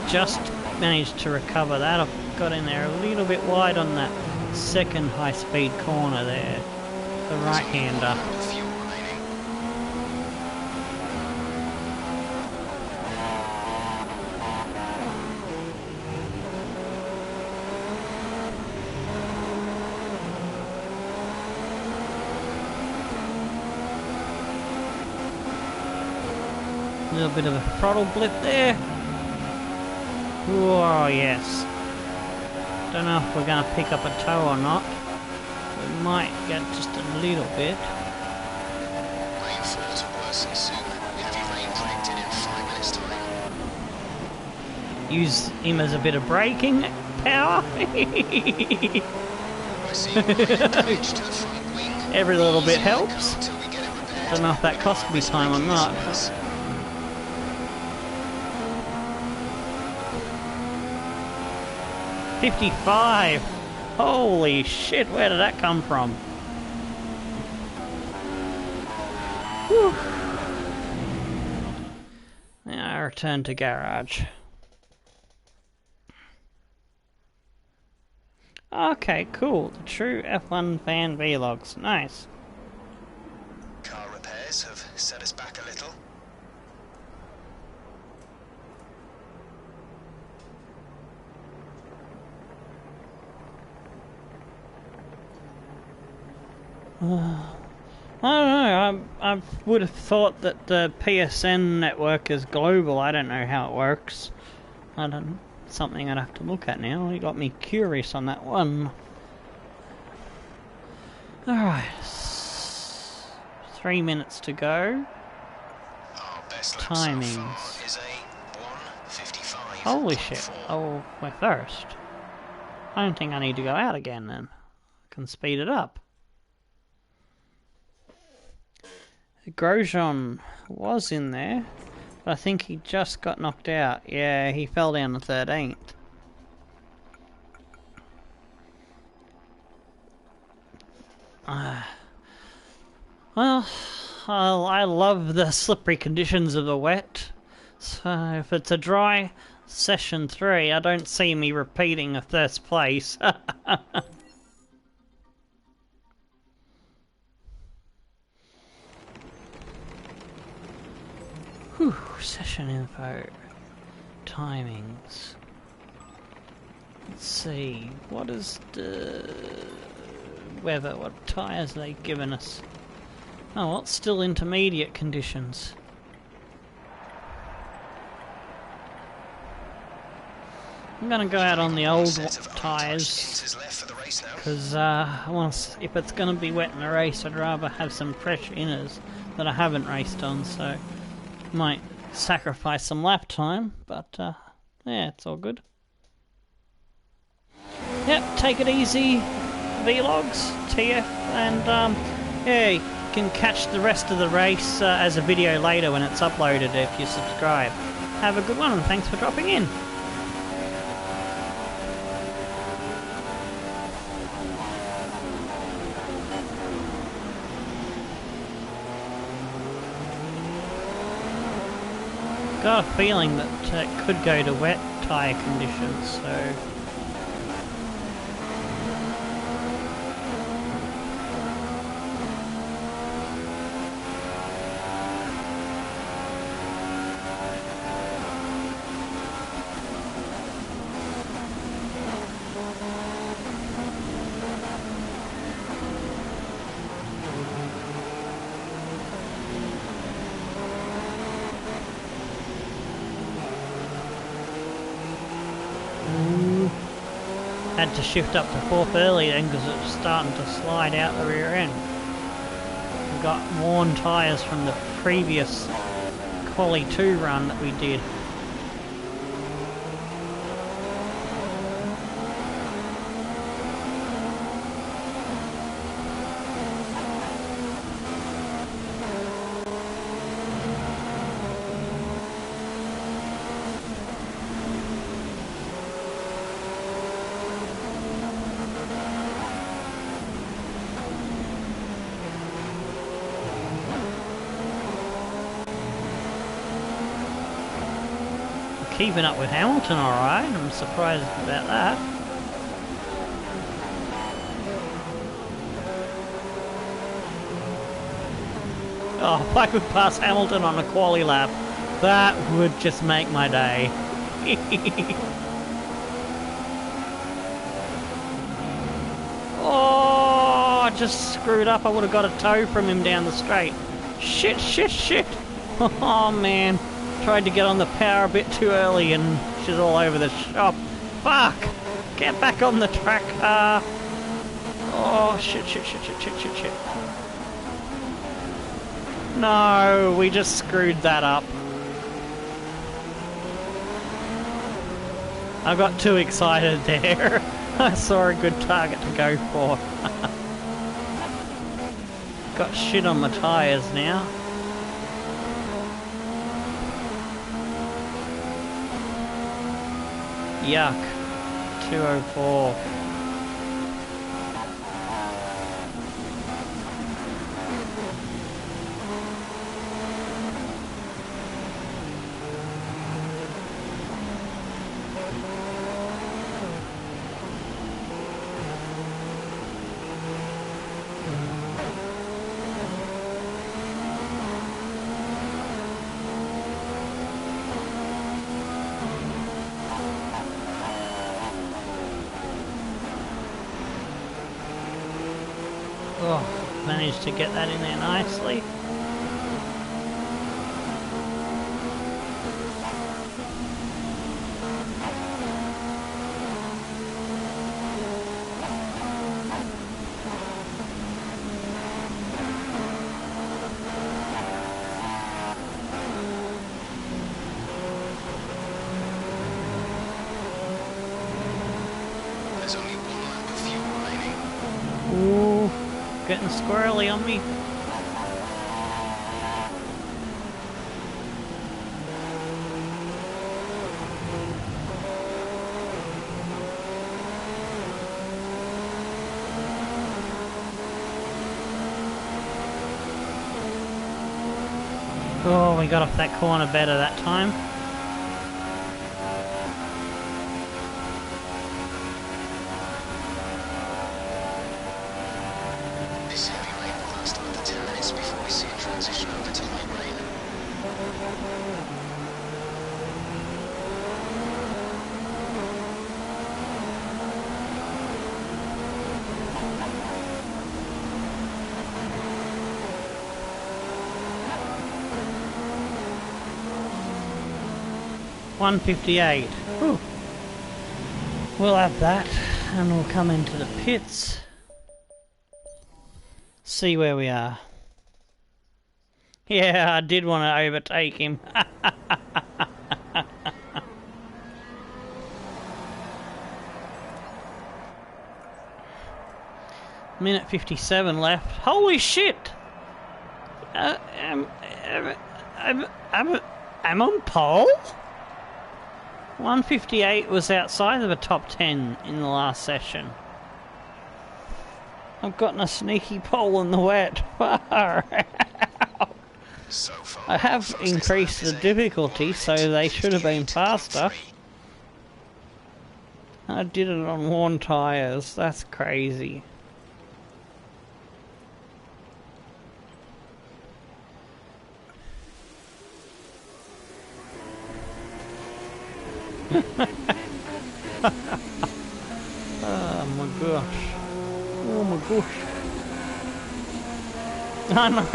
just managed to recover that. I've got in there a little bit wide on that second high-speed corner there, the right-hander. A little bit of a throttle blip there. Oh yes. Don't know if we're going to pick up a tow or not. We might get just a little bit. Rainfall to worsen soon. Heavy rain predicted in 5 minutes time. Use him as a bit of braking power. I see damage to the front wing. Every little bit helps. Until we get it repaired. Don't know if that cost me time or not. 55! Holy shit, where did that come from? Whew. Now I return to garage. Okay, cool. The true F1 fan vlogs. Nice. Car repairs have set us back a little. I don't know, I would have thought that the PSN network is global. I don't know how it works. I don't, something I'd have to look at now. You got me curious on that one. Alright. 3 minutes to go. Our best lap Timings. so far is a 1:55. Holy shit. Oh, we're first. I don't think I need to go out again then. I can speed it up. Grosjean was in there, but I think he just got knocked out. Yeah, he fell down to 13th. Well, I love the slippery conditions of the wet. So if it's a dry session 3, I don't see me repeating a first place. Whew, session info, timings. Let's see, what is the weather, what tyres are they given us? Oh, well, it's still intermediate conditions. I'm gonna go out on the old tyres because I want to. If it's gonna be wet in the race, I'd rather have some fresh inners that I haven't raced on. So might sacrifice some lap time, but yeah, it's all good. Yep, take it easy, vlogs, TF, and yeah, you can catch the rest of the race as a video later when it's uploaded if you subscribe. Have a good one, and thanks for dropping in. Got a feeling that it could go to wet tyre conditions, so... Had to shift up to fourth early then because it was starting to slide out the rear end. We got worn tyres from the previous Quali 2 run that we did. Keeping up with Hamilton alright, I'm surprised about that. Oh, if I could pass Hamilton on a quali lap, that would just make my day. Oh, I just screwed up. I would have got a tow from him down the straight. Shit, shit, shit. Oh man. Tried to get on the power a bit too early and she's all over the shop. Fuck! Get back on the track, car! Oh, shit, shit, shit, shit, shit, shit, shit. No, we just screwed that up. I got too excited there. I saw a good target to go for. Got shit on my tyres now. Yuck. 204. Oh, managed to get that in there nicely. There's only one lap of fuel remaining. Ooh, getting squirrely on me. Oh, we got off that corner better that time. This heavy rain will last another 10 minutes before we see a transition over to light rain. $158. Whew. We'll have that, and we'll come into the pits. See where we are. Yeah, I did want to overtake him. Minute 57 left. Holy shit! I'm on pole? 158 was outside of the top 10 in the last session. I've gotten a sneaky pole in the wet. Far out. I have increased the difficulty, so they should have been faster. I did it on worn tyres. That's crazy. Oh my gosh. Oh my gosh. I know!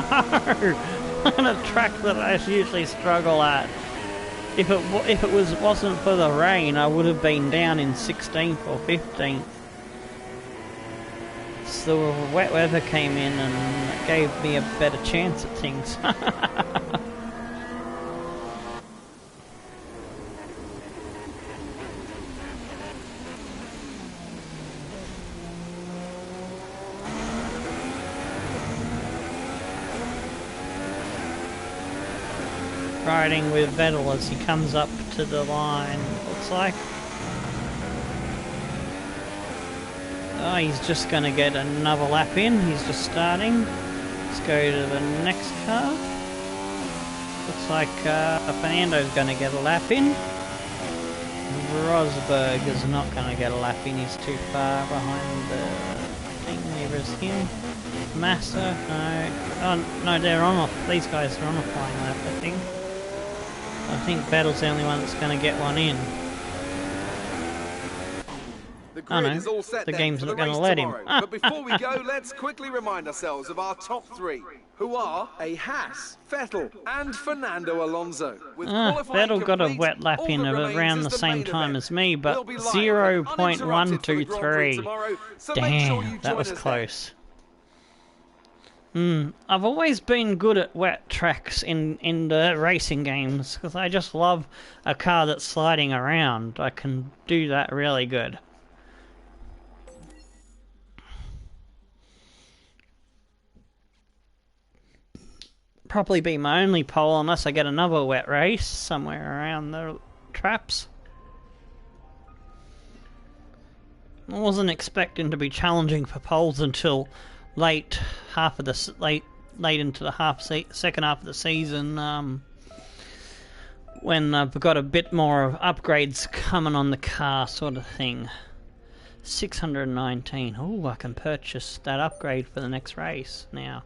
On a track that I usually struggle at. If it wasn't for the rain, I would have been down in 16th or 15th. So the wet weather came in and gave me a better chance at things. Riding with Vettel as he comes up to the line, looks like. Oh, he's just going to get another lap in. He's just starting. Let's go to the next car. Looks like Fernando's going to get a lap in. Rosberg is not going to get a lap in. He's too far behind the thing. There is him. Massa, no. Oh, no, they're on off. These guys are on a flying lap, I think. I think Vettel's the only one that's going to get one in. Oh no, the game's not going to let him. But before we go, let's quickly remind ourselves of our top three, who are a Haas, Vettel and Fernando Alonso. Vettel got a wet lap in around the same time as me, but 0.123. Damn, that was close. I've always been good at wet tracks in the racing games, because I just love a car that's sliding around. I can do that really good. Probably be my only pole unless I get another wet race somewhere around the traps. I wasn't expecting to be challenging for poles until late into the second half of the season, when I've got a bit more of upgrades coming on the car, sort of thing. 619. Oh, I can purchase that upgrade for the next race now.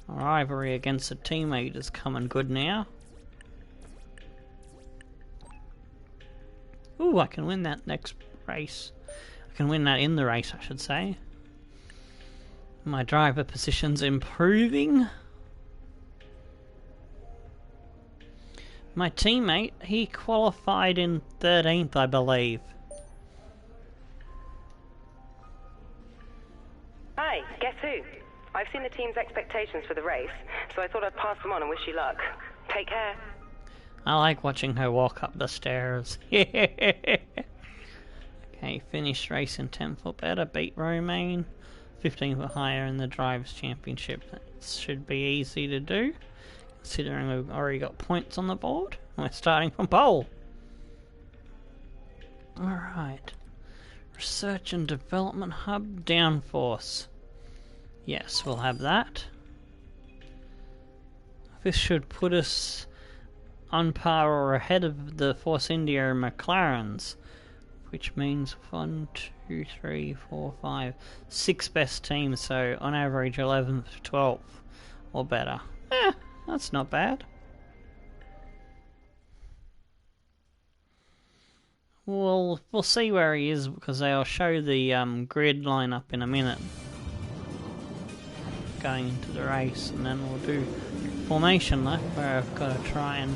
A rivalry against a teammate is coming good now. Ooh, I can win that next race. I can win that in the race, I should say. My driver position's improving. My teammate, he qualified in 13th, I believe. Hi, guess who? I've seen the team's expectations for the race, so I thought I'd pass them on and wish you luck. Take care. I like watching her walk up the stairs. Okay, finished race in 10th or better, beat Romain. 15th or higher in the Drivers' Championship. That should be easy to do, considering we've already got points on the board. We're starting from pole. Alright. Research and Development Hub, Downforce. Yes, we'll have that. This should put us on par or ahead of the Force India and McLarens, which means 1, 2, 3, 4, 5, 6 best teams, so on average 11th, 12th or better. That's not bad. We'll see where he is, because I'll show the grid line up in a minute. Going into the race, and then we'll do formation lap, where I've got to try and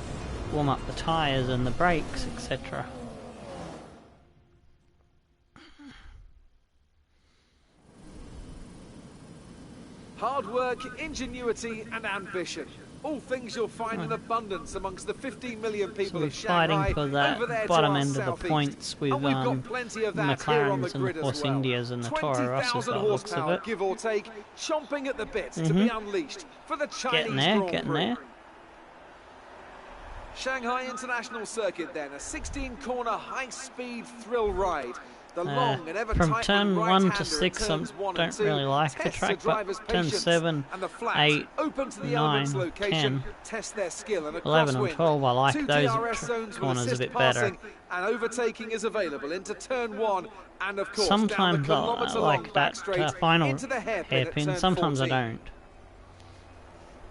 warm up the tyres and the brakes, etc. Hard work, ingenuity and ambition. All things you'll find in abundance amongst the 15 million people So of Shanghai fighting for that over there bottom to our end of the southeast. points with And we've got plenty of that here on the McLarens and grid of course as well. Indias and the Toro Rosses, 20,000 by the looks of horsepower, it. give or take, chomping at the bit to be unleashed for the Chinese Grand Getting Prix. there. Shanghai International Circuit then, a 16-corner high-speed thrill ride. The long and ever From tightening turn 1 right-hander to in 6 I turns 1 and don't 2 really like the tests track, driver's but turn patience, 7, and the flats 8, open to the 9, elements location 10, test their skill, and 11 and crosswind. 12 I like 2 those DRS zones with corners a assist bit better. passing, and overtaking is available into turn 1 and of course Sometimes down the I kilometre-long like that backstraight final into the hairpin at hairpin, turn sometimes 14. I don't.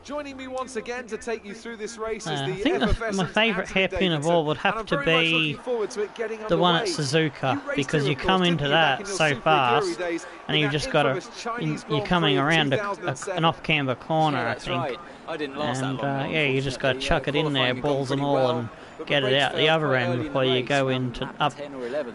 Joining me once again to take you through this race is I the think my effervescent favourite Anthony hairpin of Davidson, all would and have I'm to very much be looking forward to it getting the one at underway. Suzuka, You raced because here, you of come course, into didn't you, back that in your so Super fast, Aguri days and in you that just got infamous Chinese you're Grand coming Prix of around 2007. an off-camber corner, Yeah, I that's think. right. I didn't last that And long. yeah, you just got to chuck it in there, balls and all, and get it out the other end before you go into up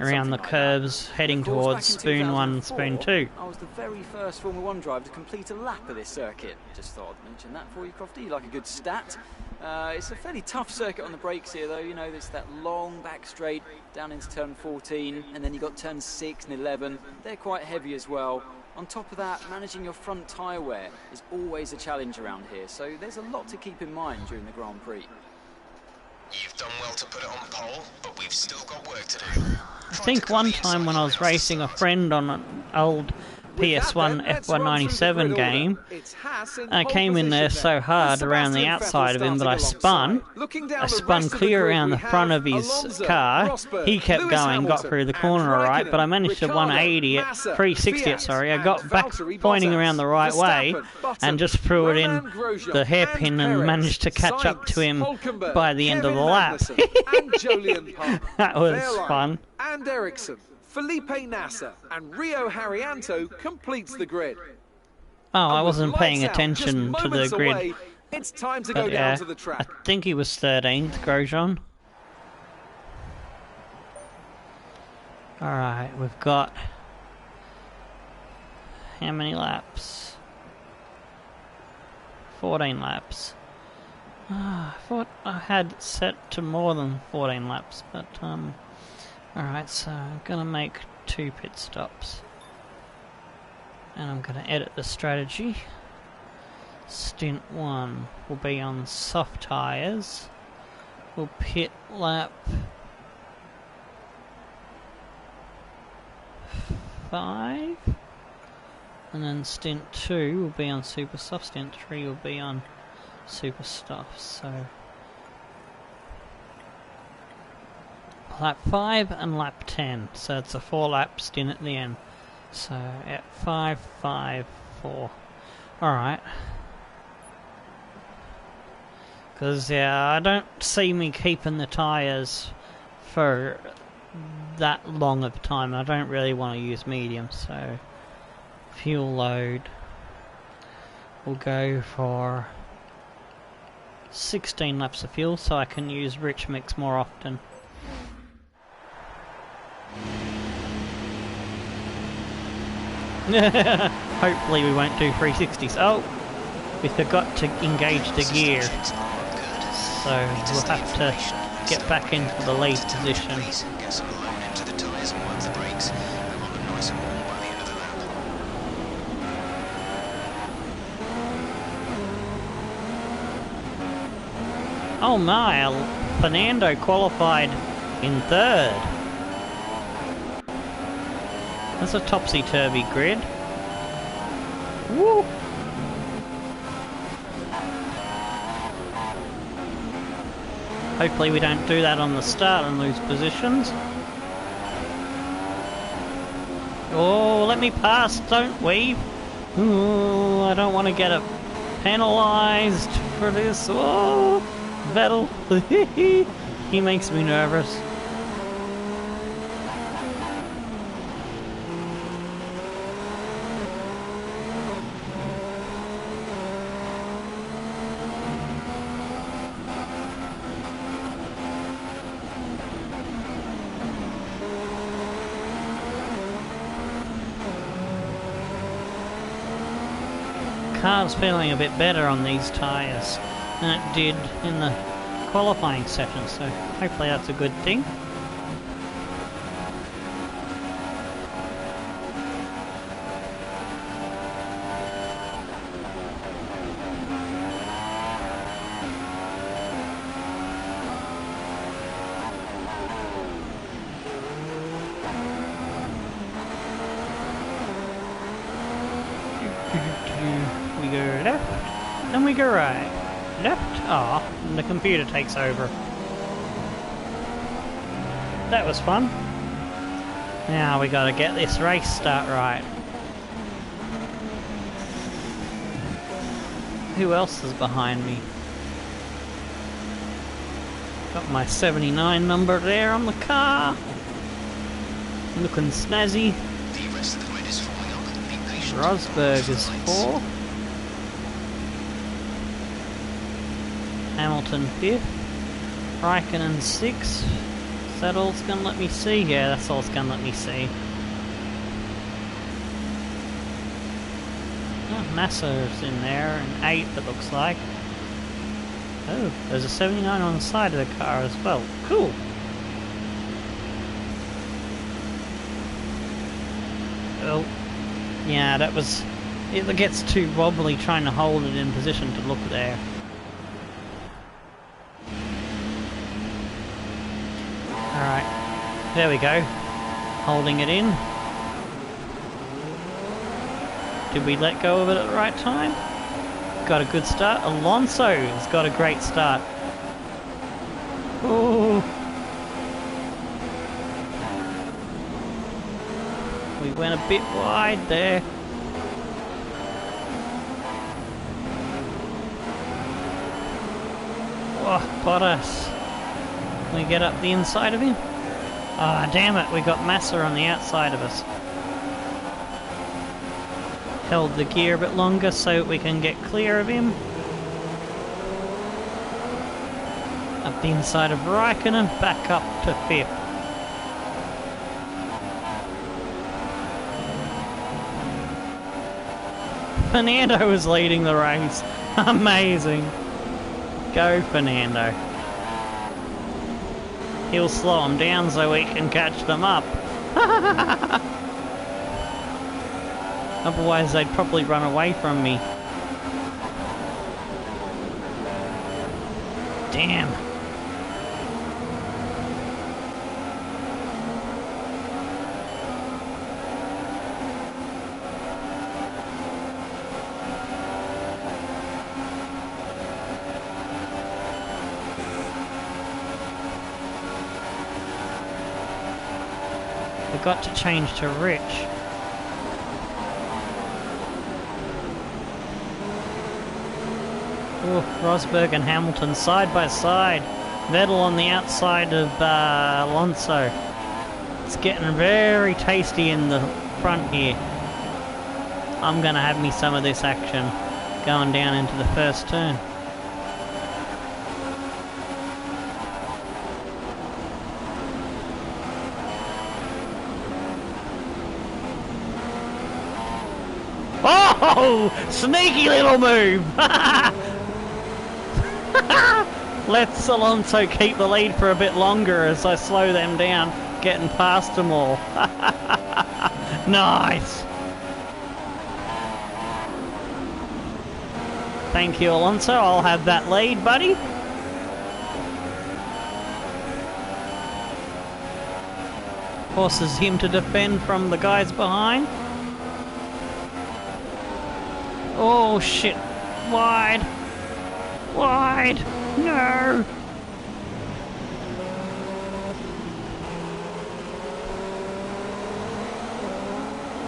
around the curves, heading towards Spoon 1, Spoon 2. I was the very first Formula 1 driver to complete a lap of this circuit. Just thought I'd mention that for you, Crofty. You like a good stat. It's a fairly tough circuit on the brakes here, though. You know, there's that long back straight down into turn 14, and then you got turns 6 and 11. They're quite heavy as well. On top of that, managing your front tyre wear is always a challenge around here, so there's a lot to keep in mind during the Grand Prix. You've done well to put it on pole, but we've still got work to do. I think one time when I was racing a friend on an old PS1 F1 97 game, I came in there so hard around the outside of him that I spun clear around the front of his car. He kept going, got through the corner alright, but I managed to 180 it, 360 it, sorry. I got back pointing around the right way and just threw it in the hairpin and managed to catch up to him by the end of the lap. That was fun. And Ericsson, Felipe Nasser and Rio Haryanto completes the grid. Oh, I wasn't paying attention to the grid. Away, it's time to go down to the track. I think he was 13th, Grosjean. Alright, we've got... how many laps? 14 laps. I thought I had it set to more than 14 laps, but alright, so I'm gonna make 2 pit stops. And I'm gonna edit the strategy. Stint 1 will be on soft tyres. We'll pit lap 5. And then stint 2 will be on super soft, stint 3 will be on super soft, so lap 5 and lap 10, so it's a 4 lap stint at the end. So at 5, 5, 4. Alright. Because yeah, I don't see me keeping the tyres for that long of time. I don't really want to use medium, so fuel load will go for 16 laps of fuel so I can use rich mix more often. Hopefully we won't do 360s. Oh, we forgot to engage the gear, so we'll have to get back into the lead position. Get some line into the tyres and wipe the brakes. We want them nice and warm by the end of the lap. Oh my, Fernando qualified in 3rd. That's a topsy-turvy grid. Woo! Hopefully we don't do that on the start and lose positions. Oh, let me pass, don't weave. Ooh, I don't want to get penalised for this. Oh, Vettel. He makes me nervous. car's feeling a bit better on these tyres than it did in the qualifying session, so hopefully that's a good thing. We go left, then we go right. Left, and the computer takes over. That was fun. Now we gotta get this race start right. Who else is behind me? Got my 79 number there on the car. Looking snazzy. The rest of the grid is forming up. Be patient. Rosberg is 4. Hamilton 5th. Raikkonen 6th. Is that all it's gonna let me see? Yeah, that's all it's gonna let me see. Oh, Massa's in there, and 8th it looks like. Oh, there's a 79 on the side of the car as well. Cool. Oh, yeah, that was... It gets too wobbly trying to hold it in position to look there. Alright, there we go. Holding it in. Did we let go of it at the right time? Got a good start. Alonso has got a great start. Ooh. We went a bit wide there. Oh, Bottas. Can we get up the inside of him? Ah, damn it, we got Massa on the outside of us. Held the gear a bit longer so we can get clear of him. Up the inside of Raikkonen, back up to 5th. Fernando was leading the race. Amazing. Go, Fernando. He'll slow them down so we can catch them up. Otherwise they'd probably run away from me. Damn. We got to change to Rich. Oh, Rosberg and Hamilton side by side. Vettel on the outside of Alonso. It's getting very tasty in the front here. I'm gonna have me some of this action going down into the first turn. Oh, sneaky little move! Let's Alonso keep the lead for a bit longer as I slow them down, getting past them all. Nice! Thank you, Alonso. I'll have that lead, buddy. Forces him to defend from the guys behind. Oh shit, wide, wide, no.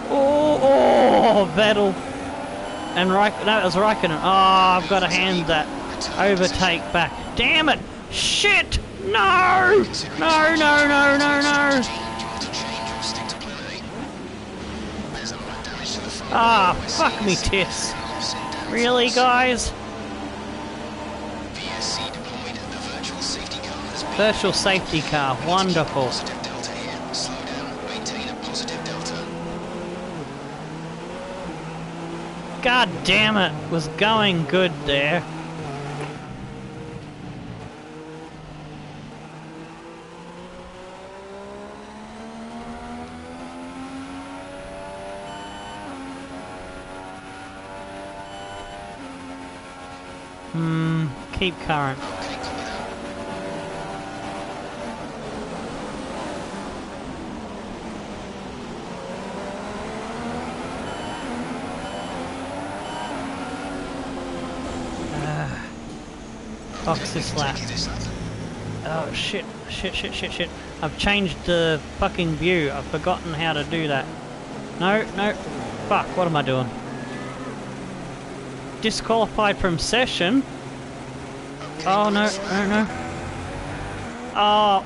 Oh, Vettel. And no, it was Raikkonen. Oh, I've got to hand that overtake back. Damn it, shit, no, no, no, no, no, no. Ah, fuck me tits. Really, guys? Virtual safety car, wonderful. God damn it! Was going good there. Keep current. Okay, copy that. Box this lap. Take this lap. Oh shit. I've changed the fucking view. I've forgotten how to do that. No. Fuck, what am I doing? Disqualified from session? Okay, Oh no. Oh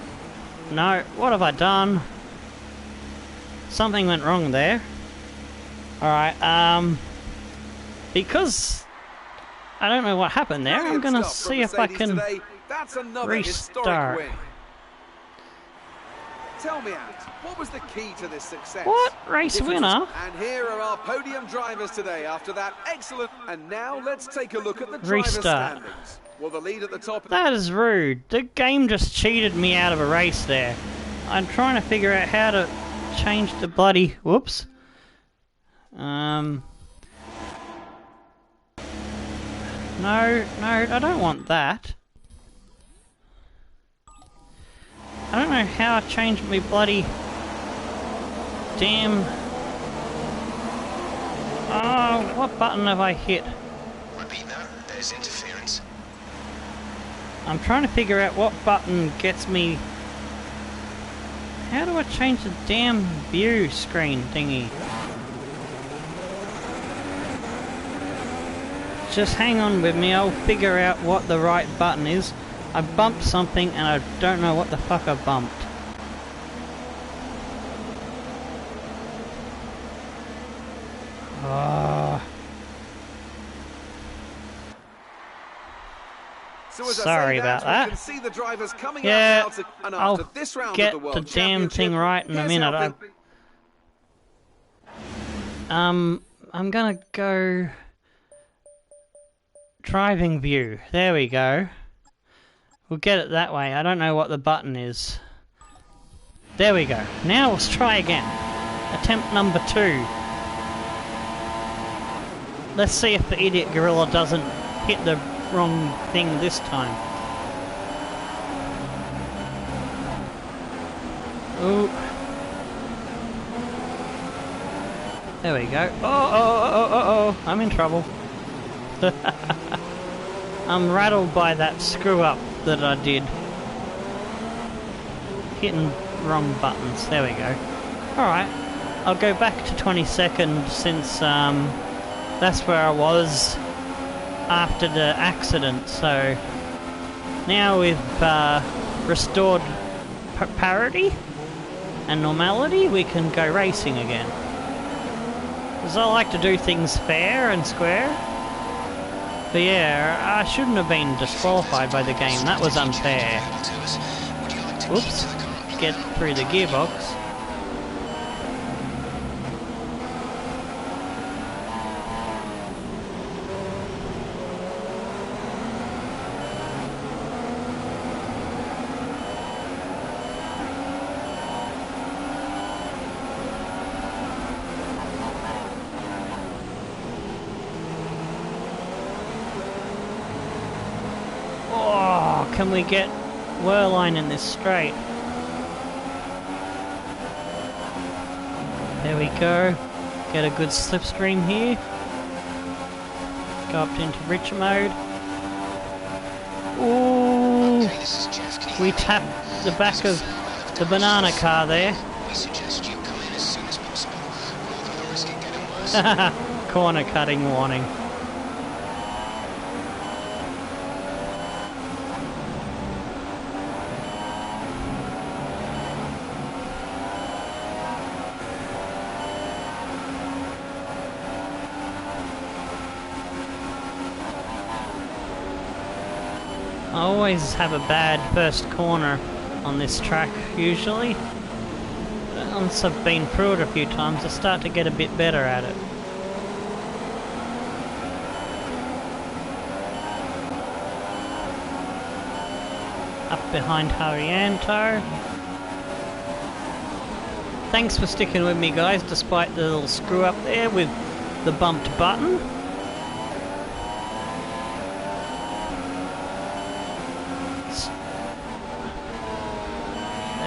no, what have I done? Something went wrong there. Alright, because I don't know what happened there, I'm gonna see if I can That's another restart. historic win. Tell me, Ant, what was the key to this success? What? Race winner? And here are our podium drivers today after that excellent... And now let's take a look at the driver's Restart. standings. Well, the lead at the top... That is rude. The game just cheated me out of a race there. I'm trying to figure out how to change the bloody... Whoops. No, I don't want that. I don't know how I changed my bloody... Damn... Oh, what button have I hit? Repeat that. There's interference. I'm trying to figure out what button gets me... How do I change the damn view screen thingy? Just hang on with me, I'll figure out what the right button is. I bumped something and I don't know what the fuck I bumped. So as I Sorry say about we that. can see the drivers coming Yeah, out now and I'll after this round get of the World the damn Championship, thing right in a here's minute. how I'm gonna go... Driving view. There we go. We'll get it that way. I don't know what the button is. There we go. Now let's try again. Attempt number 2. Let's see if the idiot gorilla doesn't hit the wrong thing this time. Ooh. There we go. Oh, I'm in trouble. I'm rattled by that screw up that I did. Hitting wrong buttons. There we go. Alright. I'll go back to 22nd since that's where I was after the accident. So now we've restored parity and normality, we can go racing again. Because I like to do things fair and square. But yeah, I shouldn't have been disqualified by the game. That was unfair. Whoops. Get through the gearbox. Can we get Whirline in this straight? There we go. Get a good slipstream here. Go up into rich mode. Ooh! We tapped the back of the banana car there. We suggest you come in as soon as possible, rather than risk it getting worse. Corner cutting warning. I always have a bad first corner on this track, usually. But once I've been through it a few times, I start to get a bit better at it. Up behind Harrianto. Thanks for sticking with me, guys, despite the little screw up there with the bumped button.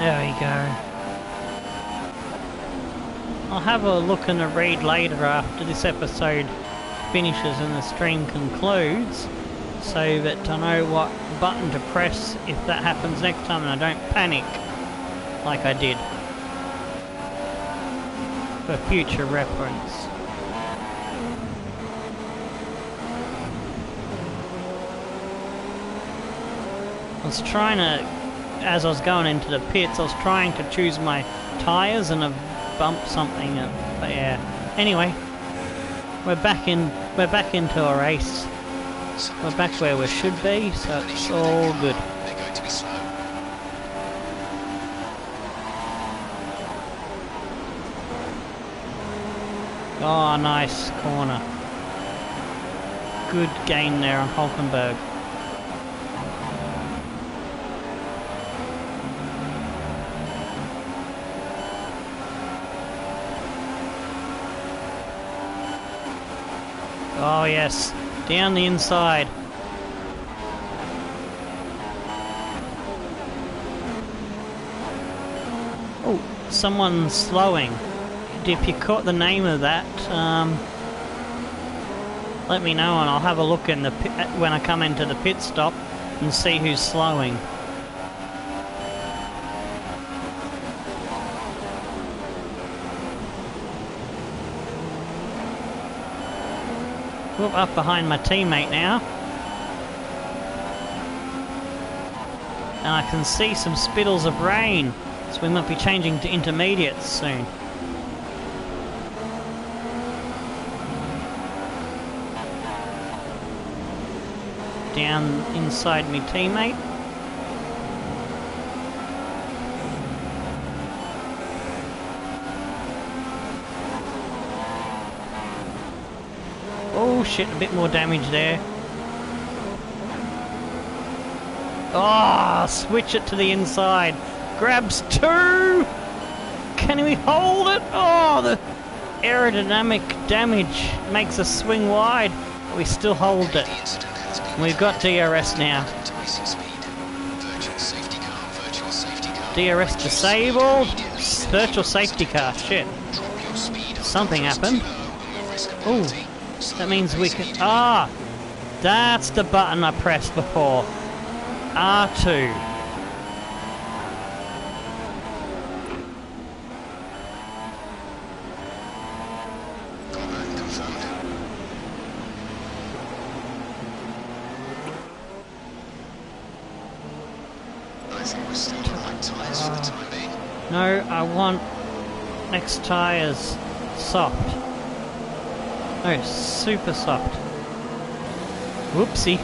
There we go. I'll have a look and a read later after this episode finishes and the stream concludes, so that I know what button to press if that happens next time and I don't panic like I did. For future reference. I was trying to, as I was going into the pits, I was trying to choose my tyres and I've bumped something up. But yeah. Anyway, we're back into a race. We're back where we should be, so it's all good. They're going to be slow. Oh, nice corner. Good gain there on Hulkenberg. Oh yes, down the inside. Oh, someone's slowing. If you caught the name of that, let me know and I'll have a look in the pit, when I come into the pit stop and see who's slowing. Whoop, up behind my teammate now. And I can see some spittles of rain, so we might be changing to intermediates soon. Down inside me teammate. Oh shit, a bit more damage there. Oh, switch it to the inside. Grabs two! Can we hold it? Oh, the aerodynamic damage makes us swing wide. But we still hold it. We've got DRS now. DRS disabled. Virtual safety car. Shit. Something happened. Ooh. That means we can... Ah! That's the button I pressed before. R2. No, I want next tyres soft. No, super soft. Whoopsie.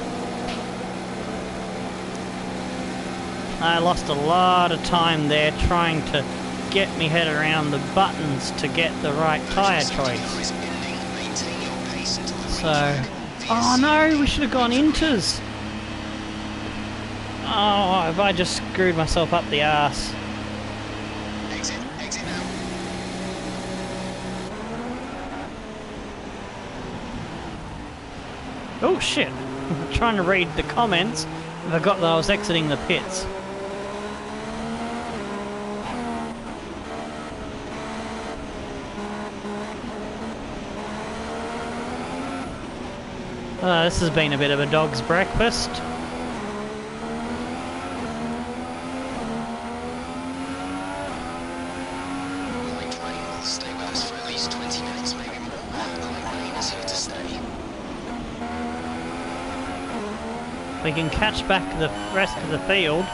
I lost a lot of time there trying to get me head around the buttons to get the right tyre choice. So... Oh no, we should have gone inters! Oh, have I just screwed myself up the arse? Exit now. Oh shit! I'm trying to read the comments. I forgot that I was exiting the pits. This has been a bit of a dog's breakfast. Light rain will stay with us for at least 20 minutes, maybe more. Light rain is here to stay. If we can catch back the rest of the field,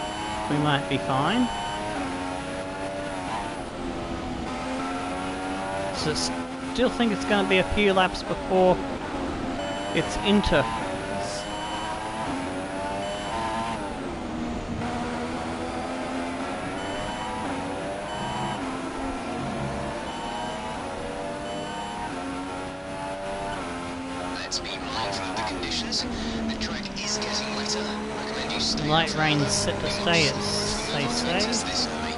we might be fine. So still think it's going to be a few laps before it's into. Let's be mindful of the conditions. The track is getting wetter. Recommend you stay Light rain's set to stay, as they say. this early.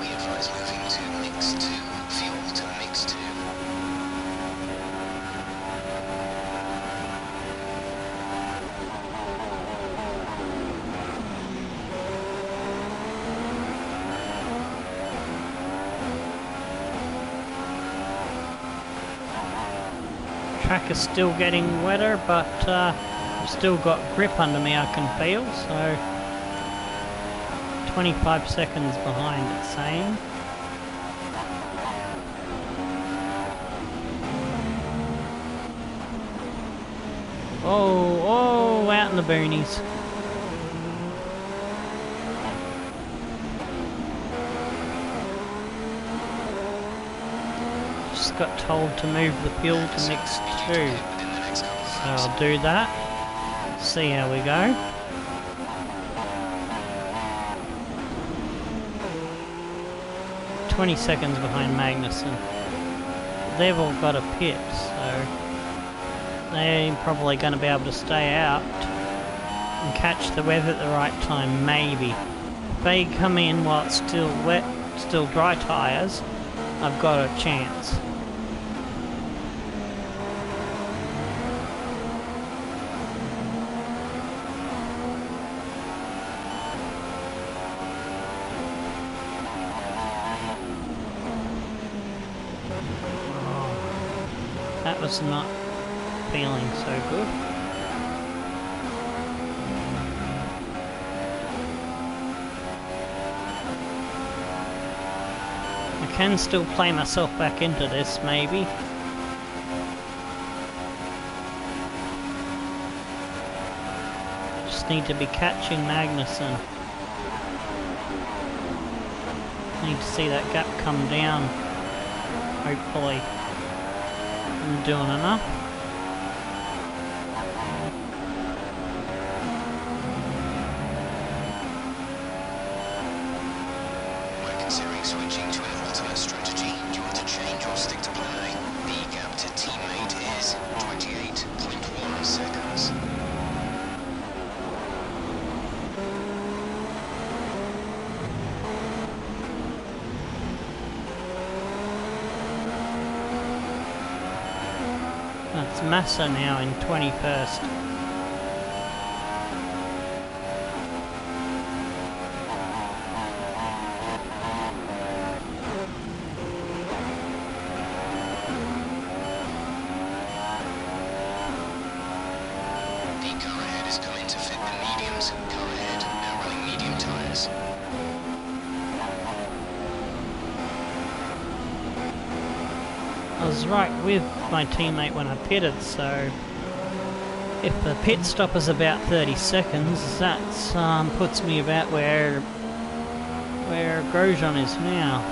We advise moving to mix 2. Fuel to mix 2. Track is still getting wetter, but I've still got grip under me, I can feel, so 25 seconds behind, it's saying. Oh, out in the boonies. Just got told to move the fuel to mix 2, so I'll do that. See how we go. "20 seconds behind Magnussen. They've all got a pit, so they're probably going to be able to stay out and catch the weather at the right time, maybe. If they come in while it's still wet, still dry tyres, I've got a chance. That was not feeling so good. I can still play myself back into this, maybe. Just need to be catching Magnussen. Need to see that gap come down, hopefully. I'm doing enough. We're considering switching to an alternate strategy. Do you want to change or stick to plan A? The gap to teammate is 28.1 seconds. That's Massa now in 21st. The car ahead is coming to fit the mediums. Car ahead now running medium tyres. I was right with my teammate when I pitted, so if the pit stop is about 30 seconds, that puts me about where Grosjean is now.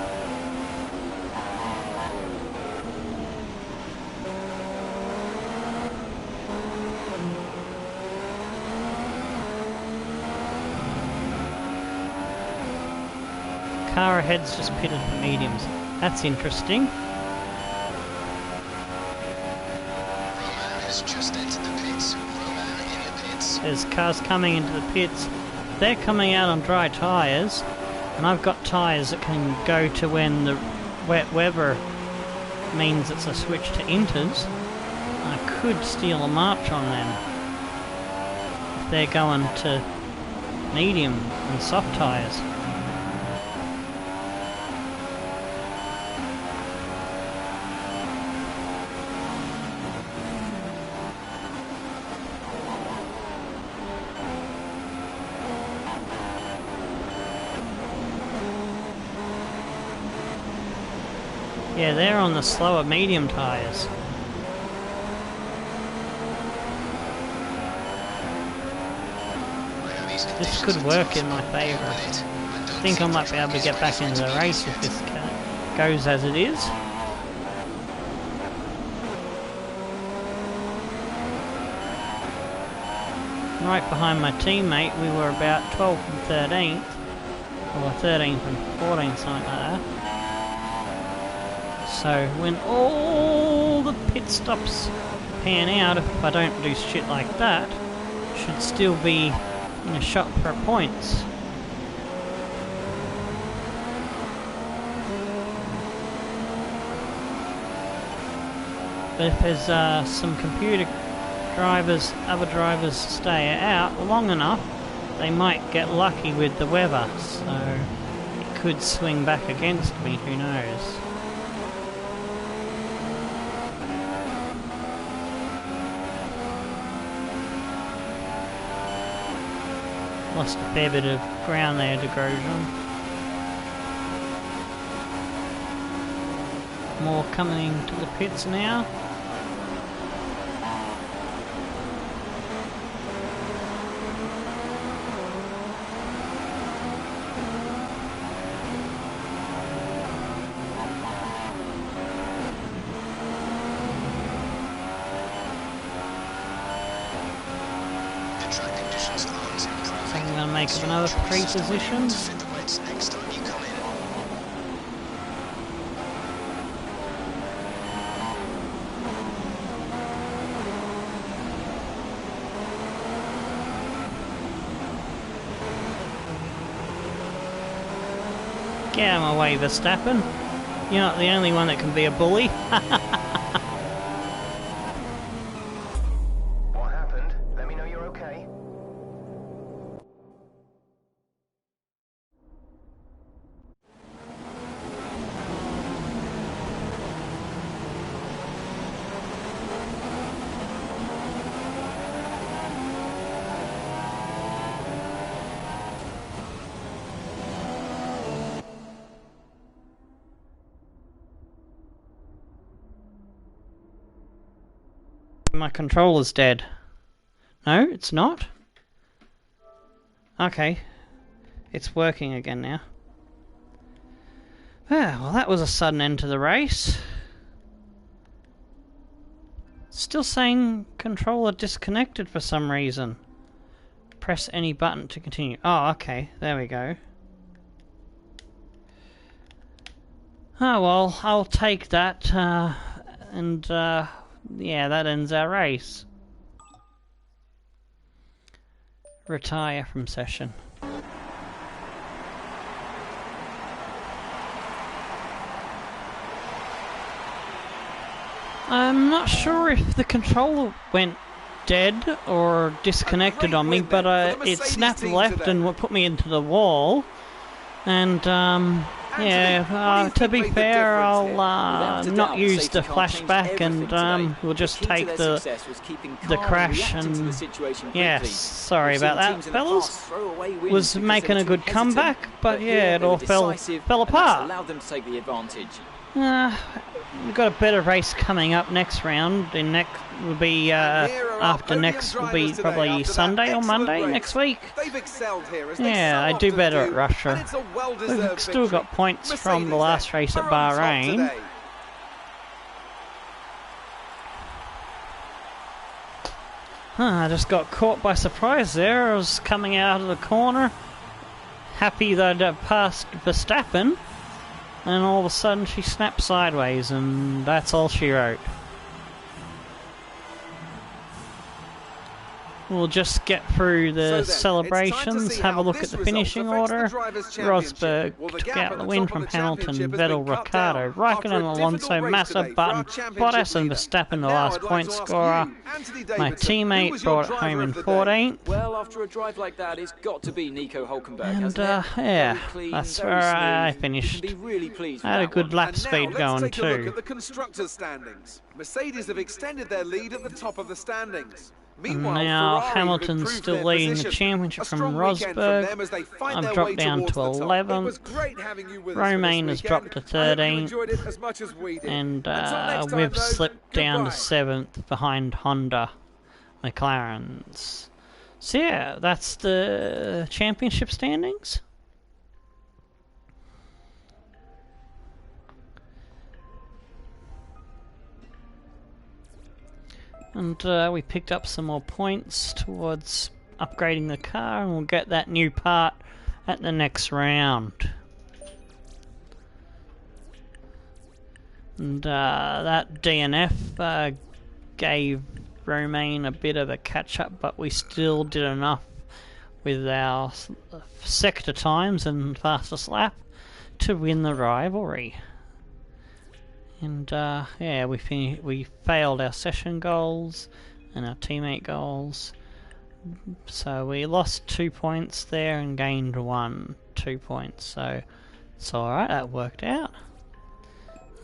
Car ahead's just pitted for mediums. That's interesting. Just entered the pits. Romain in the pits. There's cars coming into the pits. They're coming out on dry tyres, and I've got tyres that can go to when the wet weather means it's a switch to inters. I could steal a march on them if they're going to medium and soft tyres. Yeah, they're on the slower medium tyres. This could work in my favour. I think I might be able to get back into the race if this goes as it is. Right behind my teammate, we were about 12th and 13th. or 13th and 14th, something like that. So when all the pit stops pan out, if I don't do shit like that, should still be in a shot for points. But if there's some computer drivers, other drivers stay out long enough, they might get lucky with the weather, so it could swing back against me, who knows. Lost a fair bit of ground there to Grosjean. More coming to the pits now. I'm going to make up another 3 positions. Get out of my way, Verstappen. You're not the only one that can be a bully. What happened? Let me know you're okay. My controller's dead. No, it's not. Okay. It's working again now. Ah, well, that was a sudden end to the race. Still saying controller disconnected for some reason. Press any button to continue. Oh, okay. There we go. Oh, well, I'll take that. Yeah, that ends our race. Retire from session. I'm not sure if the controller went dead or disconnected on me, but it snapped left and put me into the wall. And yeah, to be fair, I'll not use the flashback, and we'll just take the crash. And yes, sorry about that, fellas. Was making a good comeback, but yeah, it all fell apart. We've got a better race coming up next round. And next will be after next will be probably Sunday or Monday next week. Yeah, I do better at Russia. We've still got points from the last race at Bahrain. I just got caught by surprise there. I was coming out of the corner, happy that I'd passed Verstappen. And all of a sudden she snapped sideways, and that's all she wrote. We'll just get through the celebrations, have a look at the finishing order. Rosberg took out the win from Hamilton, Vettel, Ricciardo, Raikkonen, Alonso, Massa, Button, Bottas and Verstappen, the last point scorer. My teammate brought it home in 14th. Well, after a drive like that, it's got to be Nico Hülkenberg. And yeah, that's where I finished. I had a good lap speed going too. The constructors' standings. Mercedes have extended their lead at the top of the standings. And now Hamilton's still leading the championship from Rosberg. I've dropped down to 11th. Romain has dropped to 13th. And we've slipped down to 7th behind Honda McLaren's. So yeah, that's the championship standings. And we picked up some more points towards upgrading the car, and we'll get that new part at the next round. And that DNF gave Romain a bit of a catch-up, but we still did enough with our sector times and fastest lap to win the rivalry. And yeah, we failed our session goals and our teammate goals, so we lost 2 points there and gained 2 points. So it's all right. That worked out.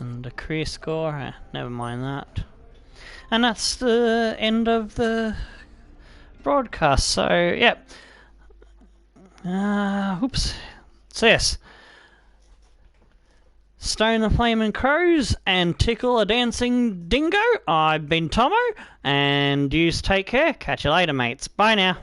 And the career score, never mind that. And that's the end of the broadcast. So yep. Oops. So yes. Stone the Flaming Crows and Tickle a Dancing Dingo. I've been Tomo, and yous take care. Catch you later, mates. Bye now.